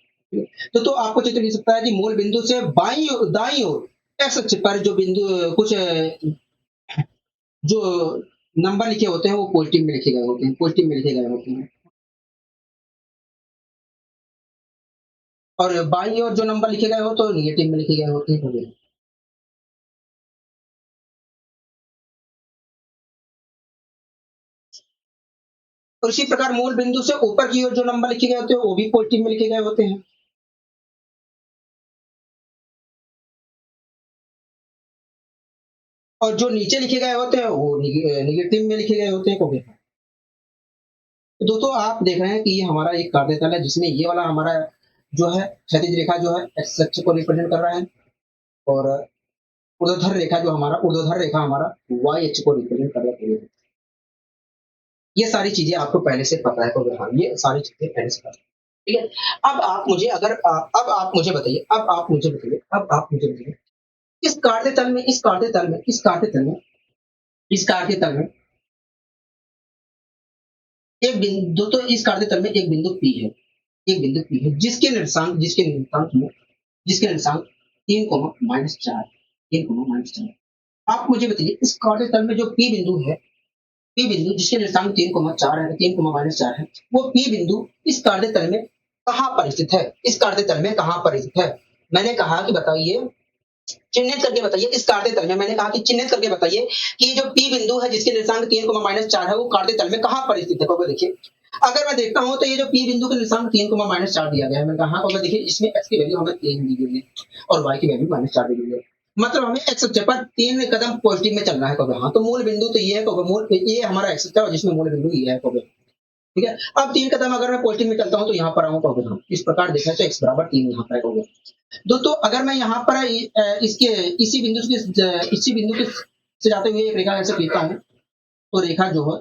तो आपको चित्र मिल सकता है कि मूल बिंदु से बाई दाई ओर एक्स अक्ष पर जो बिंदु कुछ जो नंबर लिखे होते हैं वो पॉजिटिव में लिखे गए होते हैं। पॉजिटिव में लिखे गए होते हैं और बाई ओर जो नंबर लिखे गए हो तो निगेटिव में लिखे गए होते हैं। और इसी प्रकार मूल बिंदु से ऊपर की ओर जो नंबर लिखे गए होते हैं वो भी पॉजिटिव में लिखे गए होते हैं। और जो नीचे लिखे गए होते हैं वो निगेटिव में लिखे गए होते हैं कभी। तो दोस्तों आप देख रहे हैं कि ये हमारा एक कार्यतल है जिसमें ये वाला हमारा जो है क्षैतिज रेखा जो है एक्स अक्ष को रिप्रेजेंट कर रहा है और ऊर्ध्वाधर रेखा हमारा वाई अक्ष को रिप्रेजेंट कर रहा है। ये सारी चीजें आपको पहले से पता है तो हाँ ये सारी चीजें पहले से पता है। ठीक है। अब आप मुझे अगर अब आप मुझे बताइए इस कार्यतल में एक बिंदु तो इस कार्यतल में एक बिंदु पी है। एक बिंदु पी है जिसके निर्देशांक 3,-4 3,-4। आप मुझे बताइए इस कार्यतल में जो पी बिंदु है, पी बिंदु जिसके निर्देशांक 3,4 है 3,-4 है, वो पी बिंदु इस कार्यतल में कहाँ पर स्थित है? इस कार्यतल में कहाँ पर स्थित है? मैंने कहा कि बताइए, चिन्हित करके बताइए इस कार्यतल में। मैंने कहा कि चिन्हित करके बताइए कि जो पी बिंदु है जिसके निर्देशांक 3,-4 है वो कार्यतल में कहाँ पर स्थित है? को देखिए अगर मैं देखता हूं तो ये जो पी बिंदु के निर्देशांक 3,-4 दिया गया है। मैंने कहा होगा देखिए इसमें x की वैल्यू हमें 3 दी गई है और y की वैल्यू -4 दी गई है। मतलब हमें एक्स अक्ष पर 3 कदम पॉजिटिव में चलना है कभी हाँ। तो मूल बिंदु तो ये है कभी मूल ये हमारा एक्स अक्ष है जिसमें मूल बिंदु ये है कभी। ठीक है। अब 3 कदम अगर मैं पॉजिटिव में चलता हूं तो यहाँ पर आऊंगा कभी हाँ। इस प्रकार देखा तो x बराबर 3 यहाँ पर कहोगे। दोस्तों अगर मैं यहाँ पर इसके इसी बिंदु के से जाते हुए एक रेखा ऐसे खींचता हूँ तो रेखा जो है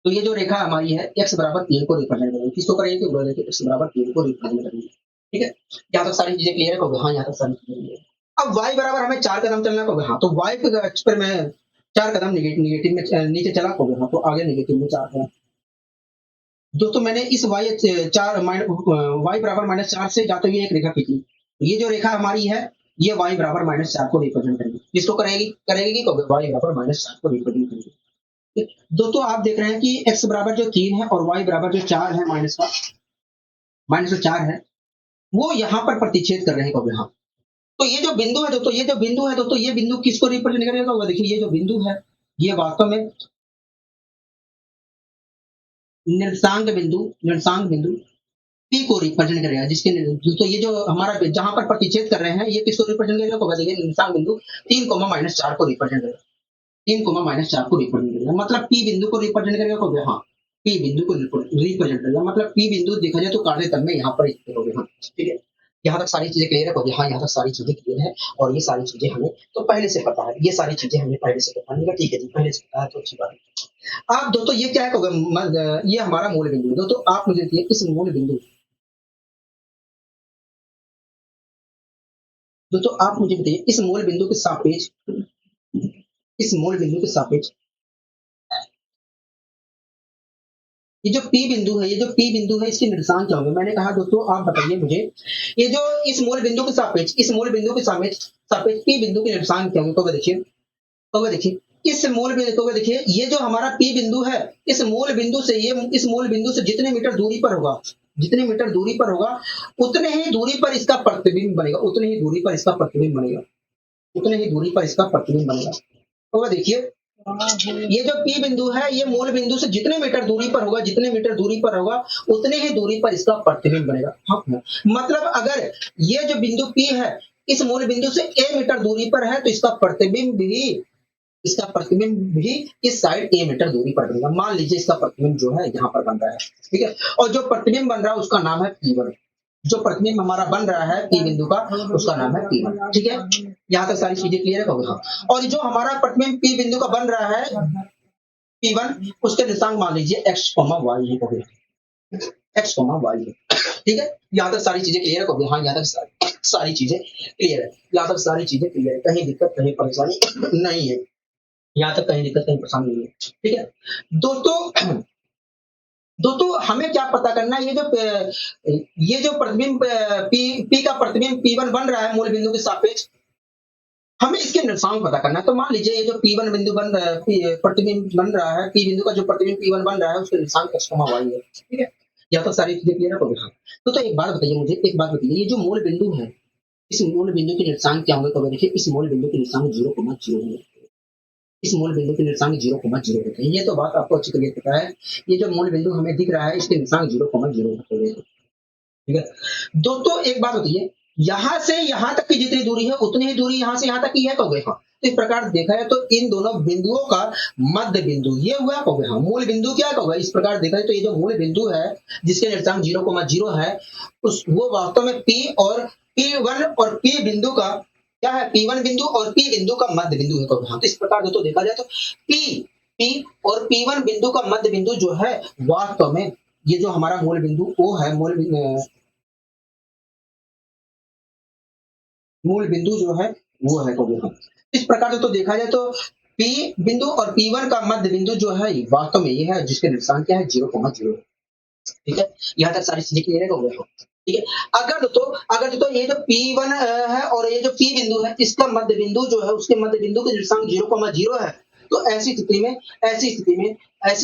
तो ये जो रेखा हमारी है x बराबर 3 को रिप्रेजेंट करेगी। किसको करेगी? तो बोले x बराबर 3 को रिप्रेजेंट करेगी। ठीक है। यहाँ तक सारी चीजें क्लियर है कहोगे हाँ। यहाँ तक सारी चीजें क्लियर है। अब y बराबर हमें 4 कदम चलना कहोगे हाँ। तो y के अक्ष पर मैं 4 कदम निगेटिव में नीचे चला कहोगे हाँ। तो आगे निगेटिव में 4 कदम। दोस्तों मैंने इस y बराबर -4 से जाते हुए एक रेखा खींची। ये जो रेखा हमारी है ये y बराबर -4 को रिप्रेजेंट करेगी। किसको करेगी? करेगी कि y बराबर -4 को रिप्रेजेंट करेगी। दोस्तों आप देख रहे हैं कि x बराबर जो 3 है और y बराबर जो 4 है -4 है वो यहाँ पर प्रतिच्छेद कर रहे हैं कभी हाँ। तो ये जो बिंदु है दोस्तों ये बिंदु किसको रिप्रेजेंट करेगा? देखिए ये जो बिंदु है ये वास्तव में निर्देशांक बिंदु पी को रिप्रेजेंट करेगा जिसके तो ये जो हमारा जहां पर प्रतिच्छेद कर रहे हैं ये किसको रिप्रेजेंट करेगा? तो देखिए निर्देशांक बिंदु 3,-4 को रिप्रेजेंट करेगा। 3,-4 को रिप्रेजेंट करेगा मतलब पी बिंदु को रिप्रेजेंट करेगा कहोगे हाँ। पी बिंदु को रिप्रेजेंट करेगा मतलब पी बिंदु देखा जाए तो कार्यतल में यहाँ पर स्थित होगी हाँ। ठीक है। यहाँ तक सारी चीजें क्लियर है कहोगे हाँ। यहाँ तक सारी चीजें क्लियर है और ये सारी चीजें हमें तो पहले से पता है। ये सारी चीजें हमें पहले से पता है। ठीक है जी पहले से पता है तो अच्छी बात है। आप दोस्तों ये क्या है कहोगे? ये हमारा मूल बिंदु। दोस्तों आप मुझे देखिए इस मूल बिंदु दोस्तों आप मुझे बताइए इस मूल बिंदु के सापेक्ष इस मूल बिंदु के सापेक्ष ये जो पी बिंदु है इसके निर्देशांक क्या होंगे? मैंने कहा दोस्तों आप बताइए मुझे ये जो इस मूल बिंदु के सापेक्ष सापेक्ष पी बिंदु के निर्देशांक क्या होंगे? देखिए इस मूल बिंदु को देखिए ये जो हमारा पी बिंदु है इस मूल बिंदु से जितने मीटर दूरी पर होगा जितने मीटर दूरी पर होगा उतने ही दूरी पर इसका प्रतिबिंब बनेगा, उतने ही दूरी पर इसका प्रतिबिंब बनेगा, उतने ही दूरी पर इसका प्रतिबिंब बनेगा। तो वह देखिए ये जो P बिंदु है ये मूल बिंदु से जितने मीटर दूरी पर होगा, जितने मीटर दूरी पर होगा उतने ही दूरी पर इसका प्रतिबिंब बनेगा। हाँ, मतलब अगर ये जो बिंदु P है इस मूल बिंदु से a मीटर दूरी पर है तो इसका प्रतिबिंब भी इस साइड a मीटर दूरी पर बनेगा। मान लीजिए इसका प्रतिबिंब जो है यहाँ पर बन रहा है, ठीक है, और जो प्रतिबिंब बन रहा है उसका नाम है P1। जो प्रतिबिंब हमारा बन रहा है P बिंदु का उसका नाम है P1, ठीक है। यहाँ तक सारी चीजें क्लियर है। हाँ, और जो हमारा प्रतिबिंब P बिंदु का बन रहा है P1 उसके निर्देशांक मान लीजिए x, y हो गया, x, y है, ठीक है। यहाँ तक सारी चीजें क्लियर है। हाँ, यहाँ तक सारी चीजें क्लियर है, यहाँ तक सारी चीजें क्लियर है, कहीं दिक्कत कहीं परेशानी नहीं है, यहाँ तक कहीं दिक्कत कहीं परेशानी नहीं है, ठीक है। दोस्तों हमें क्या पता करना है, ये जो प्रतिबिंब P का प्रतिबिंब P1 बन रहा है मूल बिंदु के सापेक्ष, हमें इसके निर्देशांक पता करना है। तो मान लीजिए ये जो P1 बिंदु बन रहा है, प्रतिबिंब बन रहा है, P बिंदु का जो प्रतिबिंब P1 बन रहा है उसके निर्देशांक x, y है, ठीक है। यहाँ तक सारी चीजें क्लियर है। तो एक बात बताइए मुझे, एक बात बताइए, ये जो मूल बिंदु है इस मूल बिंदु के निर्देशांक क्या होंगे? तो देखिए इस मूल बिंदु के निर्देशांक 0,0 होंगे, इस मूल बिंदु के निर्देशांक 0,0 होते हैं। ये तो बात आपको अच्छी क्लियर पता है। ये जो मूल बिंदु हमें दिख रहा है इसके निर्देशांक 0,0 होते हैं, ठीक है। दोस्तों एक बात होती है, यहां से यहां तक की जितनी दूरी है उतनी ही दूरी यहां से यहां तक की है, कहोगे हाँ। तो इस प्रकार देखा है तो इन दोनों बिंदुओं का मध्य बिंदु ये हुआ, कहोगे हाँ। मूल बिंदु क्या कहोगे? इस प्रकार देखा है तो ये जो मूल बिंदु है जिसके निर्देशांक 0,0 है उस वो वास्तव में P और P1 और P बिंदु का क्या है? P1 बिंदु और P बिंदु का मध्य बिंदु है, कहोगे हाँ। तो इस प्रकार दोस्तों देखा जाए तो P और P1 बिंदु का मध्य बिंदु जो है वास्तव में ये जो हमारा मूल बिंदु O है, मूल बिंदु जो है वो है, कहोगे हाँ। इस प्रकार से तो देखा जाए तो P बिंदु और P1 का मध्य बिंदु जो है वास्तव में ये है जिसके निर्देशांक क्या है? 0,0, ठीक है। यहाँ तक सारी चीजें क्लियर है, कहोगे हाँ, ठीक है। अगर तो ये जो P1 है और ये जो P बिंदु है इसका मध्य बिंदु जो है उसके मध्य बिंदु के निर्देशांक 0,0 है, तो ऐसी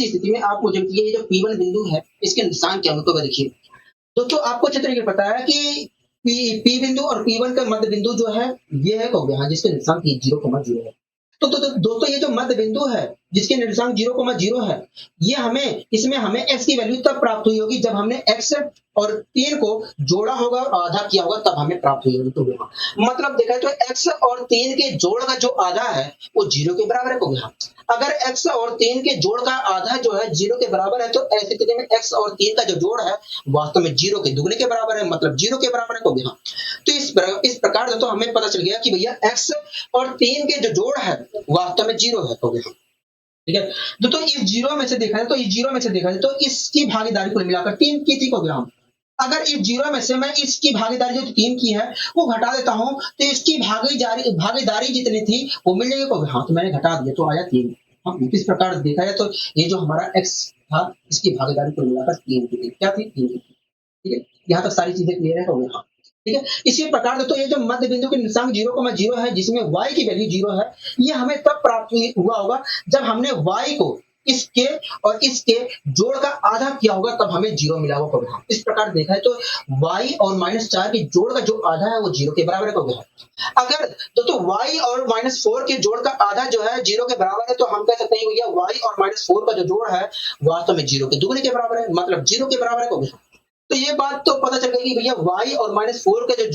स्थिति में आप मुझे ये जो P1 बिंदु है इसके निर्देशांक क्या होंगे? तो देखिए दोस्तों आपको अच्छे तरीके से पता है कि P बिंदु और P1 का मध्य बिंदु जो है ये है, कहोगे हाँ, जिसके निर्देशांक 0,0 है। तो दोस्तों ये जो मध्य बिंदु है जिसके निर्देशांक 0,0 है ये इसमें हमें x की वैल्यू तब प्राप्त हुई होगी जब हमने x और 3 को जोड़ा होगा और आधा किया होगा, तब हमें प्राप्त हुई होगी। तो मतलब देखा तो x और 3 के जोड़ का जो आधा है वो 0 के बराबर है, कहोगे हाँ। अगर x और 3 के जोड़ का आधा जो है 0 के बराबर है तो ऐसी स्थिति में x और 3 का जो जोड़ है वास्तव में 0 के दुगने के बराबर है, मतलब 0 के बराबर है, कहोगे हाँ। तो इस प्रकार से तो हमें पता चल गया कि भैया x और 3 के जो जोड़ है वास्तव में 0 है, कहोगे हाँ, ठीक है। तो इस 0 में से देखा जाए तो इसकी भागीदारी को मिलाकर 3 की थी, कहोगे हाँ। अगर इस 0 में से मैं इसकी भागीदारी जो 3 की है वो घटा देता हूं तो इसकी भागीदारी जितनी थी वो मिल जाएगी, कहोगे हाँ। तो मैंने घटा दिया तो आया 3। हाँ, इस प्रकार देखा जाए तो ये जो हमारा x था इसकी भागीदारी को मिलाकर 3 की थी, क्या थी? 3 की थी, ठीक है। यहाँ तक सारी चीजें क्लियर है, कहोगे हाँ, ठीक है। इसी प्रकार दोस्तों ये जो मध्य बिंदु के निर्देशांक 0,0 है जिसमें y की वैल्यू 0 है, ये हमें तब प्राप्त हुआ होगा जब हमने y को इसके और इसके जोड़ का आधा किया होगा, तब हमें 0 मिला होगा, कहोगे हाँ। इस प्रकार देखा है तो y और -4 के जोड़ का जो आधा है वो 0 के बराबर है, कहोगे हाँ। अगर दोस्तों y और -4 के जोड़ का आधा जो है 0 के बराबर है तो हम कह सकते हैं भैया y और -4 का जो जोड़ है वास्तव में 0 के दुगने के बराबर है, मतलब 0 के बराबर है, कहोगे हाँ। तो ये बात तो पता चल गई कि भैया y और -4 का जो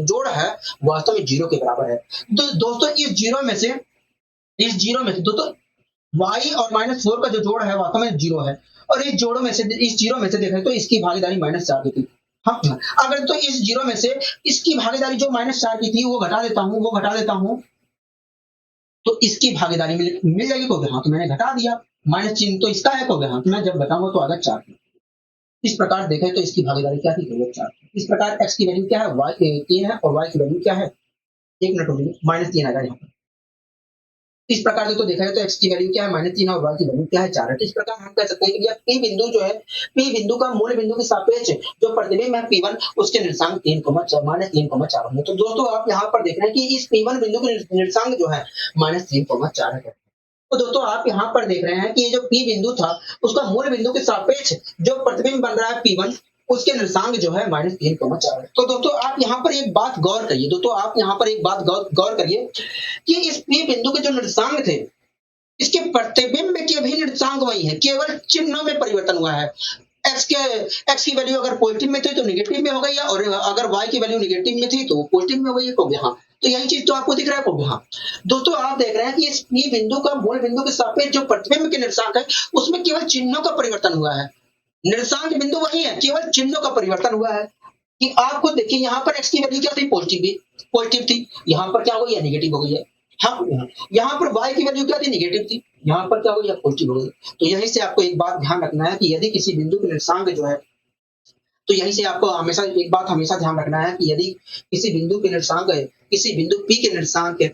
जोड़ है वास्तव में 0 के बराबर है। तो दोस्तों इस 0 में से दोस्तों y और -4 का जो जोड़ है वास्तव में 0 है, और इस 0 में से देखें तो इसकी भागीदारी -4 की थी। हाँ, अगर तो इस 0 में से इसकी भागीदारी जो -4 की थी वो घटा देता हूं तो इसकी भागीदारी मिल जाएगी, कहोगे हाँ। तो मैंने घटा दिया, माइनस चिन्ह तो इसका है, कहोगे हाँ। तो मैं जब घटाऊंगा तो आएगा 4 की। इस प्रकार देखें तो इसकी भागीदारी क्या थी? 4। इस प्रकार x की वैल्यू क्या है? 3 है और y की वैल्यू क्या है? 1 मिनट होगी, -3 आएगा यहाँ पर। इस प्रकार से तो देखा जाए तो x की वैल्यू क्या है? -3 और y की वैल्यू क्या है? 4 है। तो इस प्रकार हम कह सकते हैं कि P बिंदु जो है P बिंदु का मूल बिंदु के सापेक्ष जो प्रतिबिंब है P1 उसके निर्देशांक 3,4 होंगे। तो दोस्तों आप यहाँ पर देख रहे हैं कि इस P1 बिंदु के निर्देशांक जो है -3,4 है। तो दोस्तों आप यहाँ पर देख रहे हैं कि ये जो P बिंदु था उसका मूल बिंदु के सापेक्ष जो प्रतिबिंब बन रहा है P1 उसके निर्देशांक जो है -3,4 है। तो दोस्तों आप यहाँ पर एक बात गौर करिए, दोस्तों आप यहाँ पर एक बात गौर करिए कि इस P बिंदु के जो निर्देशांक थे, इसके प्रतिबिंब के भी निर्देशांक वही है, केवल चिन्हों में परिवर्तन हुआ है। एक्स की वैल्यू अगर पॉजिटिव में थी तो नेगेटिव में हो गई, और अगर वाई की वैल्यू नेगेटिव में थी तो वो पॉजिटिव में हो गई, हो गया। हाँ, तो यही चीज तो आपको दिख रहा है, हो गया। हाँ, दोस्तों आप देख रहे हैं कि इस P बिंदु का मूल बिंदु के सापेक्ष जो प्रतिबिंब के निर्देशांक है, उसमें केवल चिन्हों का परिवर्तन हुआ है। निर्देशांक बिंदु वही है, केवल चिन्हों का परिवर्तन हुआ है। कि आप खुद देखिए, यहाँ पर एक्स की वैल्यू क्या थी, पॉजिटिव थी, यहाँ पर क्या हो गई है, नेगेटिव हो गई है। हाँ, यहाँ पर y की वैल्यू क्या थी, नेगेटिव थी, यहाँ पर क्या हो गई है, पॉजिटिव हो गई। तो यहीं से आपको एक बात ध्यान रखना है कि यदि किसी बिंदु के निर्देशांक जो है, तो यहीं से आपको हमेशा एक बात हमेशा ध्यान रखना है कि यदि किसी बिंदु के निर्देशांक है, किसी बिंदु P के निर्देशांक है,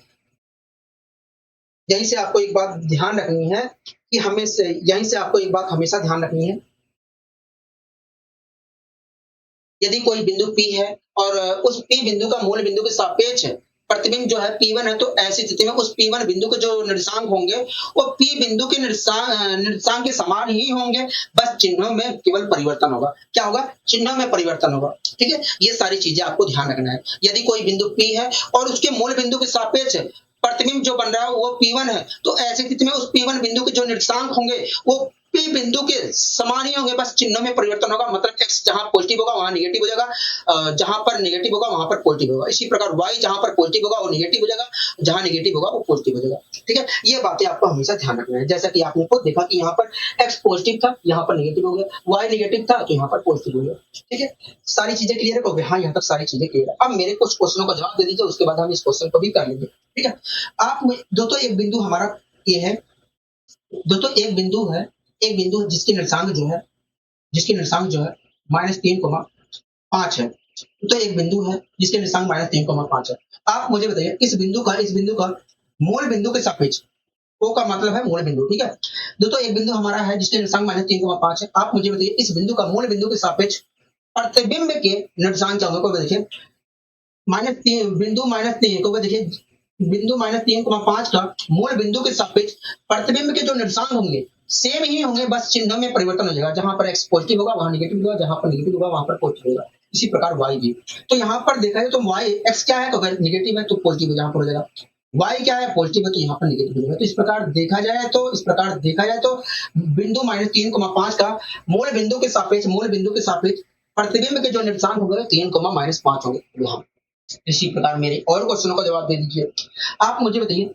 यहीं से आपको एक बात ध्यान रखनी है कि यहीं से आपको एक बात हमेशा ध्यान रखनी है, यदि कोई बिंदु P है और उस P बिंदु का मूल बिंदु के सापेक्ष प्रतिबिंब जो है P1 है, तो ऐसी स्थिति में उस P1 बिंदु के जो निर्देशांक होंगे वो P बिंदु के निर्देशांक के समान ही होंगे, बस चिन्हों में केवल परिवर्तन होगा। क्या होगा, चिन्हों में परिवर्तन होगा। ठीक है, ये सारी चीजें आपको ध्यान रखना है। यदि कोई बिंदु P है और उसके मूल बिंदु के सापेक्ष प्रतिबिंब जो बन रहा है वो P1 है, तो ऐसी स्थिति में उस P1 बिंदु के जो निर्देशांक होंगे वो P बिंदु के समान ही होंगे, बस चिन्हों में परिवर्तन होगा। मतलब x जहां पॉजिटिव होगा वहां नेगेटिव हो जाएगा, जहां पर नेगेटिव होगा वहां पर पॉजिटिव होगा। इसी प्रकार y जहां पर पॉजिटिव होगा वो नेगेटिव हो जाएगा, जहां नेगेटिव होगा वो पॉजिटिव हो जाएगा। ठीक है, ये बातें आपको हमेशा ध्यान रखना है। जैसा कि आपने खुद देखा कि यहाँ पर x पॉजिटिव था, यहाँ पर नेगेटिव हो गया, y नेगेटिव था तो यहाँ पर पॉजिटिव हो गया। ठीक है, सारी चीजें क्लियर है। हाँ, यहाँ तक सारी चीजें क्लियर है। अब मेरे कुछ क्वेश्चनों का जवाब दे दीजिए, उसके बाद हम इस क्वेश्चन को भी कर लेंगे। ठीक है, आप दोस्तों एक बिंदु हमारा ये है, दोस्तों एक बिंदु है जिसके निर्देशांक जो है -3,5 है। तो एक बिंदु है जिसके निर्देशांक -3,5 है। आप मुझे बताइए इस बिंदु का मूल बिंदु के सापेक्ष, O का मतलब है मूल बिंदु। ठीक है, दोस्तों एक बिंदु हमारा है जिसके निर्देशांक -3,5 है। आप मुझे बताइए इस बिंदु का मूल बिंदु के सापेक्ष प्रतिबिंब के निर्देशांक क्या होगा। देखिए बिंदु -3 को देखिए, बिंदु -3,5 का मूल बिंदु के सापेक्ष प्रतिबिंब के जो निर्देशांक होंगे सेम ही होंगे, बस चिन्हों में परिवर्तन हो जाएगा। जहां पर x पॉजिटिव होगा वहां नेगेटिव होगा, जहां पर नेगेटिव होगा वहां पर पॉजिटिव होगा। इसी प्रकार y भी। तो यहाँ पर देखा जाए तो y x क्या है, तो अगर नेगेटिव है तो पॉजिटिव यहाँ पर हो जाएगा, y क्या है पॉजिटिव है तो यहाँ पर नेगेटिव हो जाएगा। तो इस प्रकार देखा जाए तो बिंदु -3,5 का मूल बिंदु के सापेक्ष प्रतिबिंब के जो निर्देशांक होंगे 3,-5 होंगे यहाँ। इसी प्रकार मेरे और क्वेश्चनों का जवाब दे दीजिए। आप मुझे बताइए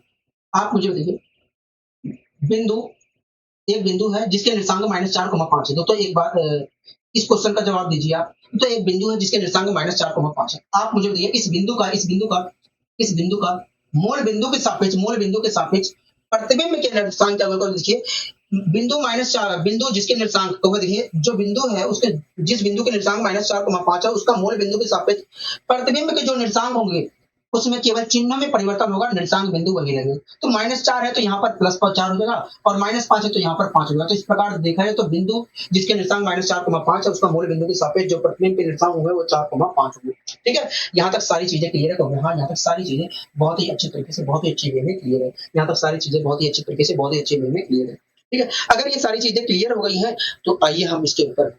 एक बिंदु है जिसके निर्देशांक -4,5 है। तो एक बात इस क्वेश्चन का जवाब दीजिए आप। तो एक बिंदु है जिसके निर्देशांक -4,5 है। आप मुझे बताइए इस बिंदु का मूल बिंदु के सापेक्ष प्रतिबिंब के निर्देशांक क्या होगा। देखिए बिंदु जिसके निर्देशांक को देखिए, जो बिंदु है उसके जिस बिंदु के निर्देशांक -4,5 है उसका मूल बिंदु के सापेक्ष प्रतिबिंब के जो निर्देशांक होंगे उसमें केवल चिन्ह में परिवर्तन होगा, निर्देशांक बिंदु वही रहेंगे। तो -4 है तो यहाँ पर +4 हो जाएगा, और -5 है तो यहाँ पर 5 होगा। तो इस प्रकार देखा जाए तो बिंदु जिसके निर्देशांक -4,5 है उसका मूल बिंदु के सापेक्ष जो प्रतिबिंब के निर्देशांक होंगे वो 4,5 होंगे। ठीक है, यहाँ तक सारी चीजें क्लियर है। तो हाँ, यहाँ तक सारी चीजें बहुत ही अच्छी तरीके से, बहुत ही अच्छी वे में क्लियर है। यहाँ तक सारी चीजें बहुत ही अच्छी तरीके से, बहुत ही अच्छी वे में क्लियर है। ठीक है, अगर ये सारी चीजें क्लियर हो गई हैं तो आइए हम इसके ऊपर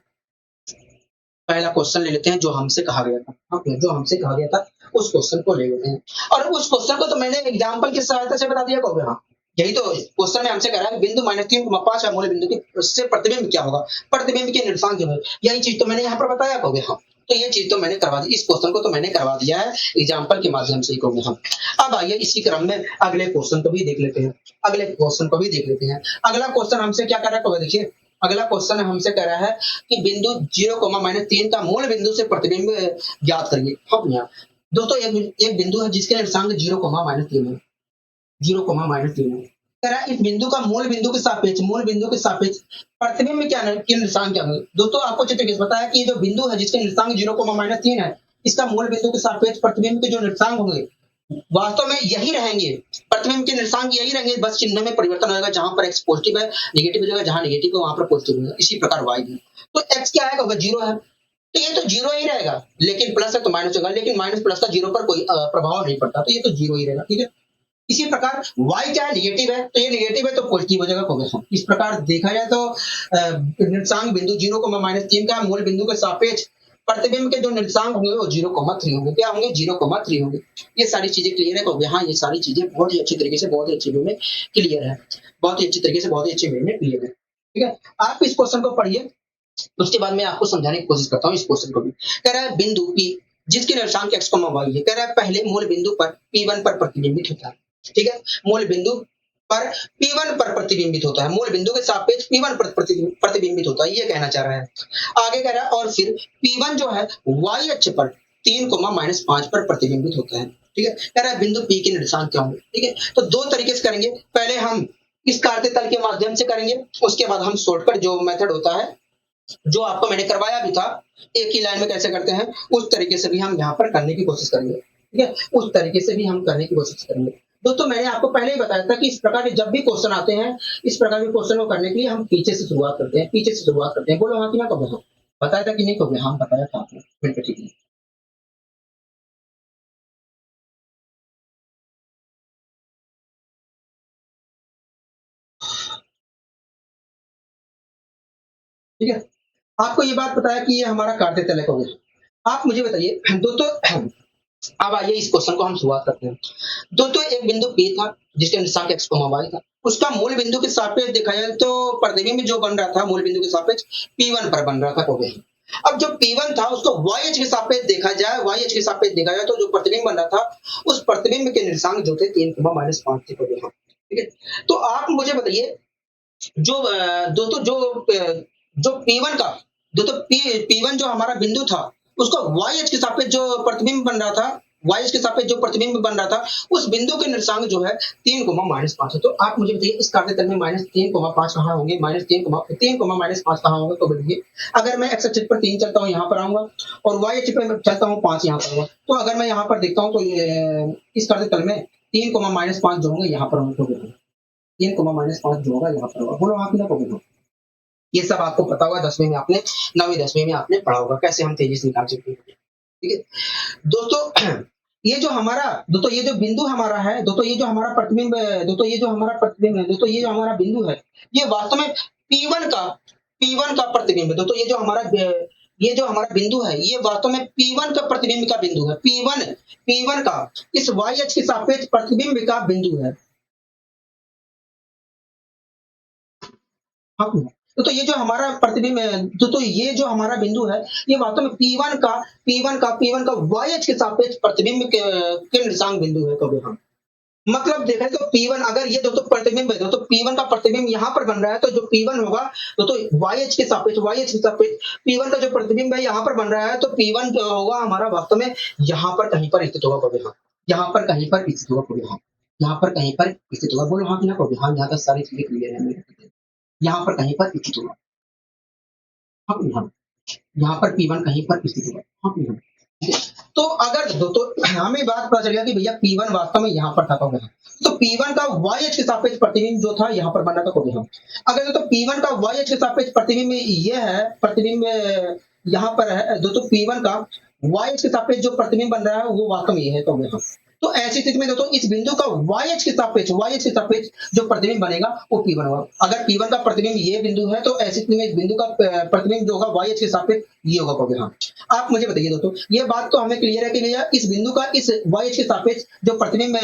पहला क्वेश्चन ले लेते हैं जो हमसे कहा गया था। जो हमसे कहा गया था उस क्वेश्चन को ले लेते हैं, और उस क्वेश्चन को तो मैंने एग्जांपल की सहायता से बता दिया। कहोगे हाँ, यही तो क्वेश्चन में हमसे कह रहा है बिंदु -3,5 है मूल बिंदु के, उससे प्रतिबिंब क्या होगा, प्रतिबिंब के निर्देशांक जो है, यही चीज तो मैंने यहाँ पर बताया। कहोगे हाँ, तो ये चीज तो मैंने करवा दी, इस क्वेश्चन को तो मैंने करवा दिया है एग्जाम्पल के माध्यम से। कहोगे हाँ, अब आइए इसी क्रम में अगले क्वेश्चन को भी देख लेते हैं। अगला क्वेश्चन हमसे क्या कर रहा है, देखिए अगला क्वेश्चन हमसे कह रहा है कि बिंदु 0,-3 का मूल बिंदु से प्रतिबिंब ज्ञात करिए। हम यहाँ दोस्तों एक बिंदु है जिसके निर्देशांक 0,-3 है, 0,-3 है। कह रहा है इस बिंदु का मूल बिंदु के सापेक्ष प्रतिबिंब के निर्देशांक क्या है। दोस्तों आपको चित्र कैसे पता है कि जो बिंदु है जिसके निर्देशांक 0,-3 है, इसका मूल बिंदु के सापेक्ष प्रतिबिंब के जो निर्देशांक होंगे वास्तव में यही रहेंगे, प्रतिबिंब के निर्देशांक यही रहेंगे, बस चिन्ह में परिवर्तन होगा। जहां पर x पॉजिटिव है नेगेटिव हो जाएगा, जहां नेगेटिव है वहां पर पॉजिटिव होगा। इसी प्रकार y भी। तो x क्या है, 0 है तो ये तो 0 ही रहेगा, लेकिन प्लस है तो माइनस होगा, लेकिन माइनस प्लस का 0 पर कोई प्रभाव नहीं पड़ता, तो ये तो 0 ही रहेगा। ठीक है, इसी प्रकार y क्या है, नेगेटिव है, तो ये नेगेटिव है तो पॉजिटिव हो जाएगा। इस प्रकार देखा जाए तो निर्देशांक बिंदु 0,-3 का मूल बिंदु के सापेक्ष प्रतिबिंब के जो निर्देशांक होंगे वो 0,3 होंगे। क्या होंगे? 0,3 होंगे। ये सारी चीजें क्लियर है तो हाँ, ये सारी चीजें बहुत ही अच्छी तरीके से, बहुत ही अच्छे वे में क्लियर है, बहुत ही अच्छी तरीके से, बहुत ही अच्छे वे में क्लियर है। ठीक है, आप इस क्वेश्चन को पढ़िए, उसके बाद मैं आपको समझाने की कोशिश करता हूँ इस क्वेश्चन को भी। कह रहा है बिंदु P जिसके निर्देशांक x, y है, कह रहा है पहले मूल बिंदु पर P1 पर प्रतिबिंबित होता है। ठीक है, मूल बिंदु पर P1 पर प्रतिबिंबित होता है, मूल बिंदु के सापेक्ष P1 पर प्रतिबिंबित होता है, ये कहना चाह रहा है। आगे कह रहा है और फिर P1 जो है y अक्ष पर 3,-5 पर प्रतिबिंबित होता है। ठीक है, कह रहा है बिंदु P के निर्देशांक क्या होंगे। ठीक है, तो दो तरीके से करेंगे, पहले हम इस कार्तीय तल के माध्यम से करेंगे, उसके बाद हम शॉर्टकट जो मेथड होता है, जो आपको मैंने करवाया भी था, एक ही लाइन में कैसे करते हैं, उस तरीके से भी हम यहाँ पर करने की कोशिश करेंगे। ठीक है, उस तरीके से भी हम करने की कोशिश करेंगे। दोस्तों मैंने आपको पहले ही बताया था कि इस प्रकार के जब भी क्वेश्चन आते हैं, इस प्रकार के क्वेश्चन को करने के लिए हम पीछे से शुरुआत करते हैं, पीछे से शुरुआत करते हैं। बोलो हाँ कि ना कहोगे? हाँ बताया था कि नहीं कहोगे? हाँ बताया था आपने, बिल्कुल ठीक है। ठीक है, आपको ये बात पता है कि ये हमारा कार्य तय हो गया। आप मुझे बताइए दोस्तों, अब आइए इस क्वेश्चन को हम शुरुआत करते हैं। दोस्तों एक बिंदु P था जिसके निर्देशांक x, y था, उसका मूल बिंदु के सापेक्ष देखा जाए तो प्रतिबिंब जो बन रहा था मूल बिंदु के सापेक्ष P1 पर बन रहा था। हो गया, अब जो P1 था उसको y अक्ष के सापेक्ष देखा जाए, y अक्ष के सापेक्ष देखा जाए तो जो प्रतिबिंब बन रहा था उस प्रतिबिंब के निर्देशांक जो थे 3,-5 थे। हो गया, ठीक है। तो आप मुझे बताइए जो दोस्तों जो P1 का दोस्तों P1 जो हमारा बिंदु था उसको y अक्ष के सापेक्ष जो प्रतिबिंब बन रहा था, y अक्ष के सापेक्ष जो प्रतिबिंब बन रहा था उस बिंदु के निर्देशांक जो है 3,-5 है। तो आप मुझे बताइए इस कार्य तल में -3,5 कहाँ होंगे? -3,5 कहाँ होंगे? तो बताइए, अगर मैं x अक्ष पर 3 चलता हूँ यहाँ पर आऊंगा और y अक्ष पर चलता हूँ 5 यहाँ पर आऊंगा, तो अगर मैं यहाँ पर देखता हूँ तो इस कार्य तल में 3,-5 जो होंगे यहाँ पर होंगे, 3,-5 जो होगा यहाँ पर होगा। बोलो हाँ कि ना बोलो? ये सब आपको पता होगा, 10वीं में आपने 9वीं 10वीं में आपने पढ़ा होगा कैसे हम तेजी से निकाल सकते हैं। ठीक है दोस्तों, ये जो हमारा दोस्तों ये जो बिंदु हमारा है दोस्तों, ये जो हमारा प्रतिबिंब है दोस्तों, ये जो हमारा प्रतिबिंब है दोस्तों, ये जो हमारा बिंदु है ये वास्तव में P1 का प्रतिबिंब है दोस्तों। ये जो हमारा बिंदु है ये वास्तव में P1 का प्रतिबिंब का बिंदु है। P1 का इस y अक्ष के सापेक्ष प्रतिबिंब का बिंदु है। हाँ, तो ये जो हमारा प्रतिबिंब है तो ये जो हमारा बिंदु है ये वास्तव में P1 का y अक्ष के सापेक्ष प्रतिबिंब के निर्देशांक बिंदु है। कभी हम मतलब देखा तो P1 अगर ये दोस्तों प्रतिबिंब है दोस्तों, P1 का प्रतिबिंब यहाँ पर बन रहा है तो जो P1 होगा दोस्तों y अक्ष के सापेक्ष P1 का जो प्रतिबिंब है यहाँ पर बन रहा है तो P1 जो होगा हमारा वास्तव में यहाँ पर कहीं पर स्थित होगा। कभी हाँ, यहाँ पर कहीं पर स्थित होगा। कभी हाँ, यहाँ पर कहीं पर स्थित होगा। बोलो हाँ कि ना कभी? हाँ, यहाँ तक सारी चीजें क्लियर है मेरे, यहाँ पर कहीं पर स्थित होगा। हाँ कि हाँ, यहाँ पर P1 कहीं पर स्थित होगा। हाँ कि हाँ, तो अगर दोस्तों हमें बात पता चल गया कि भैया P1 वास्तव में यहाँ पर था। कभी हाँ, तो P1 का y अक्ष के सापेक्ष प्रतिबिंब जो था यहाँ पर बना था। कभी हाँ, अगर तो P1 का y अक्ष के सापेक्ष प्रतिबिंब ये है, प्रतिबिंब यहाँ पर है दोस्तों, P1 का y अक्ष के सापेक्ष जो प्रतिबिंब बन रहा है वो वास्तव में ये है। कभी हाँ, तो ऐसी स्थिति में दोस्तों इस बिंदु का y अक्ष के सापेक्ष जो प्रतिबिंब बनेगा वो P1 होगा। अगर P1 का प्रतिबिंब ये बिंदु है तो ऐसी स्थिति में इस बिंदु का प्रतिबिंब जो होगा y अक्ष के सापेक्ष ये होगा। कभी हाँ, आप मुझे बताइए दोस्तों, ये बात तो हमें क्लियर है कि भैया इस बिंदु का इस y अक्ष के सापेक्ष जो प्रतिबिंब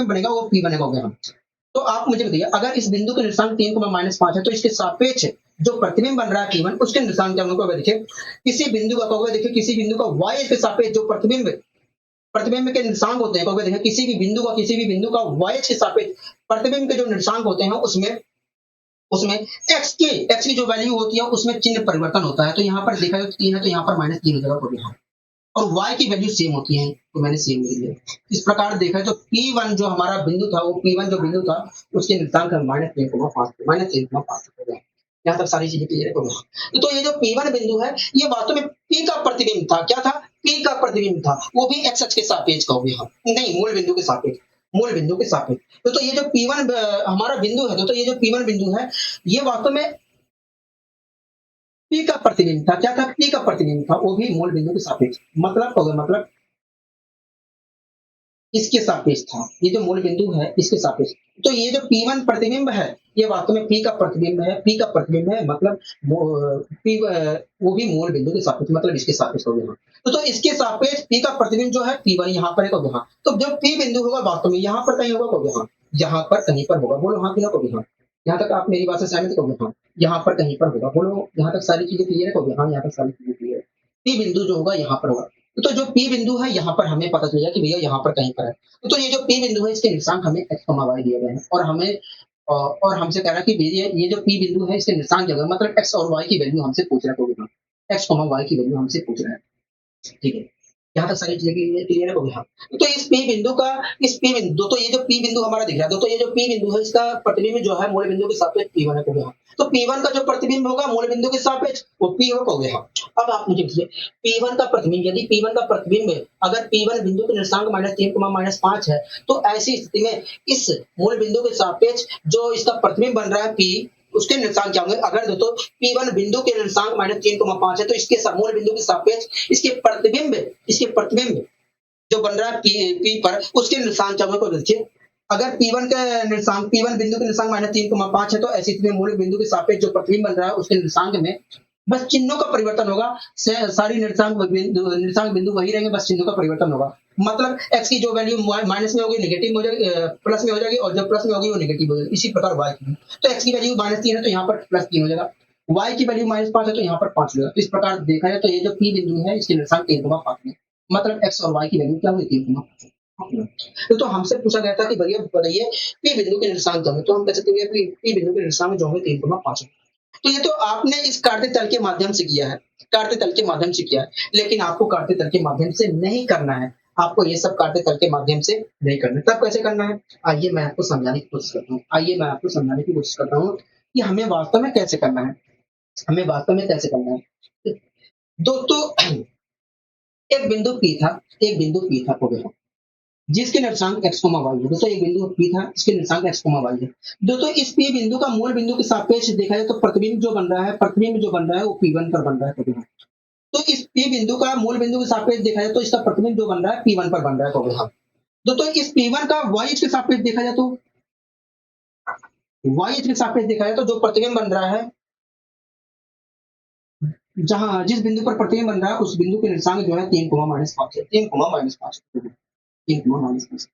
बनेगा वो P बनेगा। हो गया, तो आप मुझे बताइए अगर इस बिंदु के निर्देशांक 3,-5 है तो इसके सापेक्ष जो प्रतिबिंब बन रहा है P1 उसके निर्देशांक क्या होंगे? देखिए किसी बिंदु का कहोगे, देखिए किसी बिंदु का y अक्ष के सापेक्ष जो प्रतिबिंब के निर्देशांक होते हैं, कहोगे देखिए किसी भी बिंदु का y अक्ष के सापेक्ष प्रतिबिंब के जो निर्देशांक होते हैं उसमें x की जो वैल्यू होती है उसमें चिन्ह परिवर्तन होता है। तो यहाँ पर देखा जाए 3 है तो यहाँ पर -3 हो जाएगा। यहाँ और y की वैल्यू सेम होती है तो मैंने सेम लिख दिया। इस प्रकार देखा तो P1 जो हमारा बिंदु था वो P1 जो बिंदु था उसके निर्देशांक -3,5 हो गया। यहाँ तक सारी चीजें क्लियर है। तो ये जो P1 बिंदु है ये वास्तव में P का प्रतिबिंब था। क्या था? P का प्रतिबिंब था, वो भी x अक्ष के सापेक्ष का हो गया, नहीं मूल बिंदु के सापेक्ष। तो ये जो P1 हमारा बिंदु है तो ये जो P1 बिंदु है ये वास्तव में P का प्रतिबिंब था। क्या था? P का प्रतिबिंब था, वो भी मूल बिंदु के सापेक्ष। मतलब इसके सापेक्ष था, ये जो मूल बिंदु है इसके सापेक्ष। तो ये जो P1 प्रतिबिंब है ये वास्तव में P का प्रतिबिंब है, P का प्रतिबिंब है मतलब P वो भी मूल बिंदु के सापेक्ष मतलब इसके सापेक्ष हो गया। तो इसके सापेक्ष P का प्रतिबिंब जो है P1 यहाँ पर है तो यहाँ, तो जब P बिंदु होगा वास्तव में यहाँ पर कहीं होगा तो यहाँ पर कहीं पर होगा, बोलो हाँ कि ना कभी हाँ, यहाँ तक आप मेरी बात से सहमत हो हाँ, यहाँ पर कहीं पर होगा, बोलो यहाँ तक सारी चीजें क्लियर है कभी हाँ, यहाँ तक सारी चीजें क्लियर है। P बिंदु जो होगा यहाँ पर होगा, तो जो P बिंदु है यहाँ पर हमें पता चल गया कि भैया यहाँ पर कहीं पर है। तो ये जो P बिंदु है इसके निर्देशांक हमें x, y दिए गए हैं और हमें और हमसे कह रहा है कि भैया ये जो P बिंदु है इसके निर्देशांक जो है मतलब x और y की वैल्यू हमसे पूछ रहा है, x, y की वैल्यू हमसे पूछ रहा है। ठीक है, यहाँ तक सारी चीजें क्लियर है होगी हाँ। तो इस P बिंदु का तो ये जो P बिंदु हमारा दिख रहा है, तो ये जो P बिंदु है इसका प्रतिबिंब जो है मूल बिंदु के सापेक्ष P1 है होगा। तो P1 का जो प्रतिबिंब होगा मूल बिंदु के सापेक्ष वो P हो गया। अब आप मुझे पूछिए P1 का प्रतिबिंब, यदि P1 का प्रतिबिंब अगर P1 बिंदु के निर्देशांक -3, -5 है तो ऐसी स्थिति में इस मूल बिंदु के सापेक्ष जो इसका प्रतिबिंब बन रहा है P उसके निर्देशांक क्या होंगे। अगर दोस्तों P1 बिंदु के निर्देशांक -3, 5 है तो इसके मूल बिंदु के सापेक्ष इसके प्रतिबिंब जो बन रहा है P पर उसके निर्देशांक क्या होंगे। देखिए अगर P1 के निर्देशांक P1 बिंदु के निर्देशांक -3, 5 है तो ऐसी स्थिति में मूल बिंदु के सापेक्ष जो प्रतिबिंब बन रहा है उसके निर्देशांक में बस चिन्हों का परिवर्तन होगा, सारी निर्देशांक बिंदु वही रहेंगे, बस चिन्हों का परिवर्तन होगा। मतलब x की जो वैल्यू माइनस में होगी नेगेटिव हो जाएगी, प्लस में हो जाएगी और जो प्लस में होगी वो नेगेटिव हो जाएगी। इसी प्रकार y की, तो x की वैल्यू -3 है तो यहाँ पर +3 हो जाएगा, y की वैल्यू -5 है तो यहाँ पर 5 हो जाएगा। इस प्रकार देखा जाए तो ये जो P बिंदु है इसके निर्देशांक 3,5 है, मतलब x और y की वैल्यू क्या होगी 3,5। तो हमसे पूछा गया था कि भैया बताइए P बिंदु के निर्देशांक जो है, तो हम कह सकते हैं P बिंदु के निर्देशांक जो होंगे 3,5। तो ये तो आपने इस काटते तल के माध्यम से किया है, काटते तल के माध्यम से किया है, लेकिन आपको काटते तल के माध्यम से नहीं करना है, आपको ये सब काटते तल के माध्यम से नहीं करना है। तब कैसे करना है आइए मैं आपको समझाने की कोशिश करता हूँ कि हमें वास्तव में कैसे करना है, दोस्तों एक बिंदु P था को जिसके निर्देशांक x, y है। दोस्तों एक बिंदु P था इसके निर्देशांक x, y है। दोस्तों इस P बिंदु का मूल बिंदु के सापेक्ष देखा जाए तो प्रतिबिंब जो बन रहा है वो P1 पर बन रहा है। तो इस P बिंदु का मूल बिंदु के सापेक्ष देखा जाए तो इसका प्रतिबिंब जो बन रहा है P1 पर बन रहा है। दोस्तों इस P1 का y के सापेक्ष देखा जाए तो जो प्रतिबिंब बन रहा है जहां जिस बिंदु पर प्रतिबिंब बन रहा है उस बिंदु के निर्देशांक जो है 3,-5 है, 3,-5।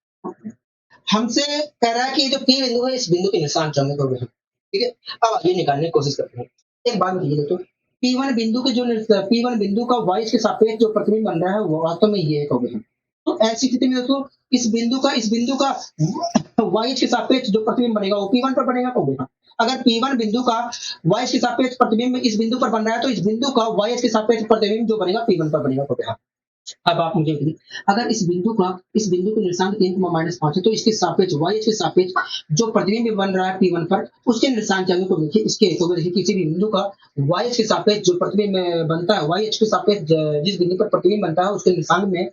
हमसे कह रहा है कि जो P बिंदु है इस बिंदु के निर्देशांक जो है, ठीक है। अब ये निकालने की कोशिश करते हैं। एक बात बताइए दोस्तों P1 बिंदु के जो P1 बिंदु का y के सापेक्ष जो प्रतिबिंब बन रहा है वो वास्तव में ये है। तो ऐसी स्थिति में दोस्तों इस बिंदु का y के सापेक्ष जो प्रतिबिंब बनेगा वो P1 पर बनेगा होगा। अगर P1 बिंदु का y के सापेक्ष प्रतिबिंब इस बिंदु पर बन रहा है तो इस बिंदु का y के सापेक्ष प्रतिबिंब जो बनेगा P1 पर बनेगा होगा। अब आप मुझे बताइए अगर इस बिंदु के निर्देशांक 3,-5 है तो इसके सापेक्ष y के सापेक्ष जो प्रतिबिंब बन रहा है P1 पर उसके निर्देशांक क्या होंगे। तो देखिए इसके तो देखिए किसी भी बिंदु का y के सापेक्ष जो प्रतिबिंब बनता है y के सापेक्ष जिस बिंदु पर प्रतिबिंब बनता है उसके निर्देशांक में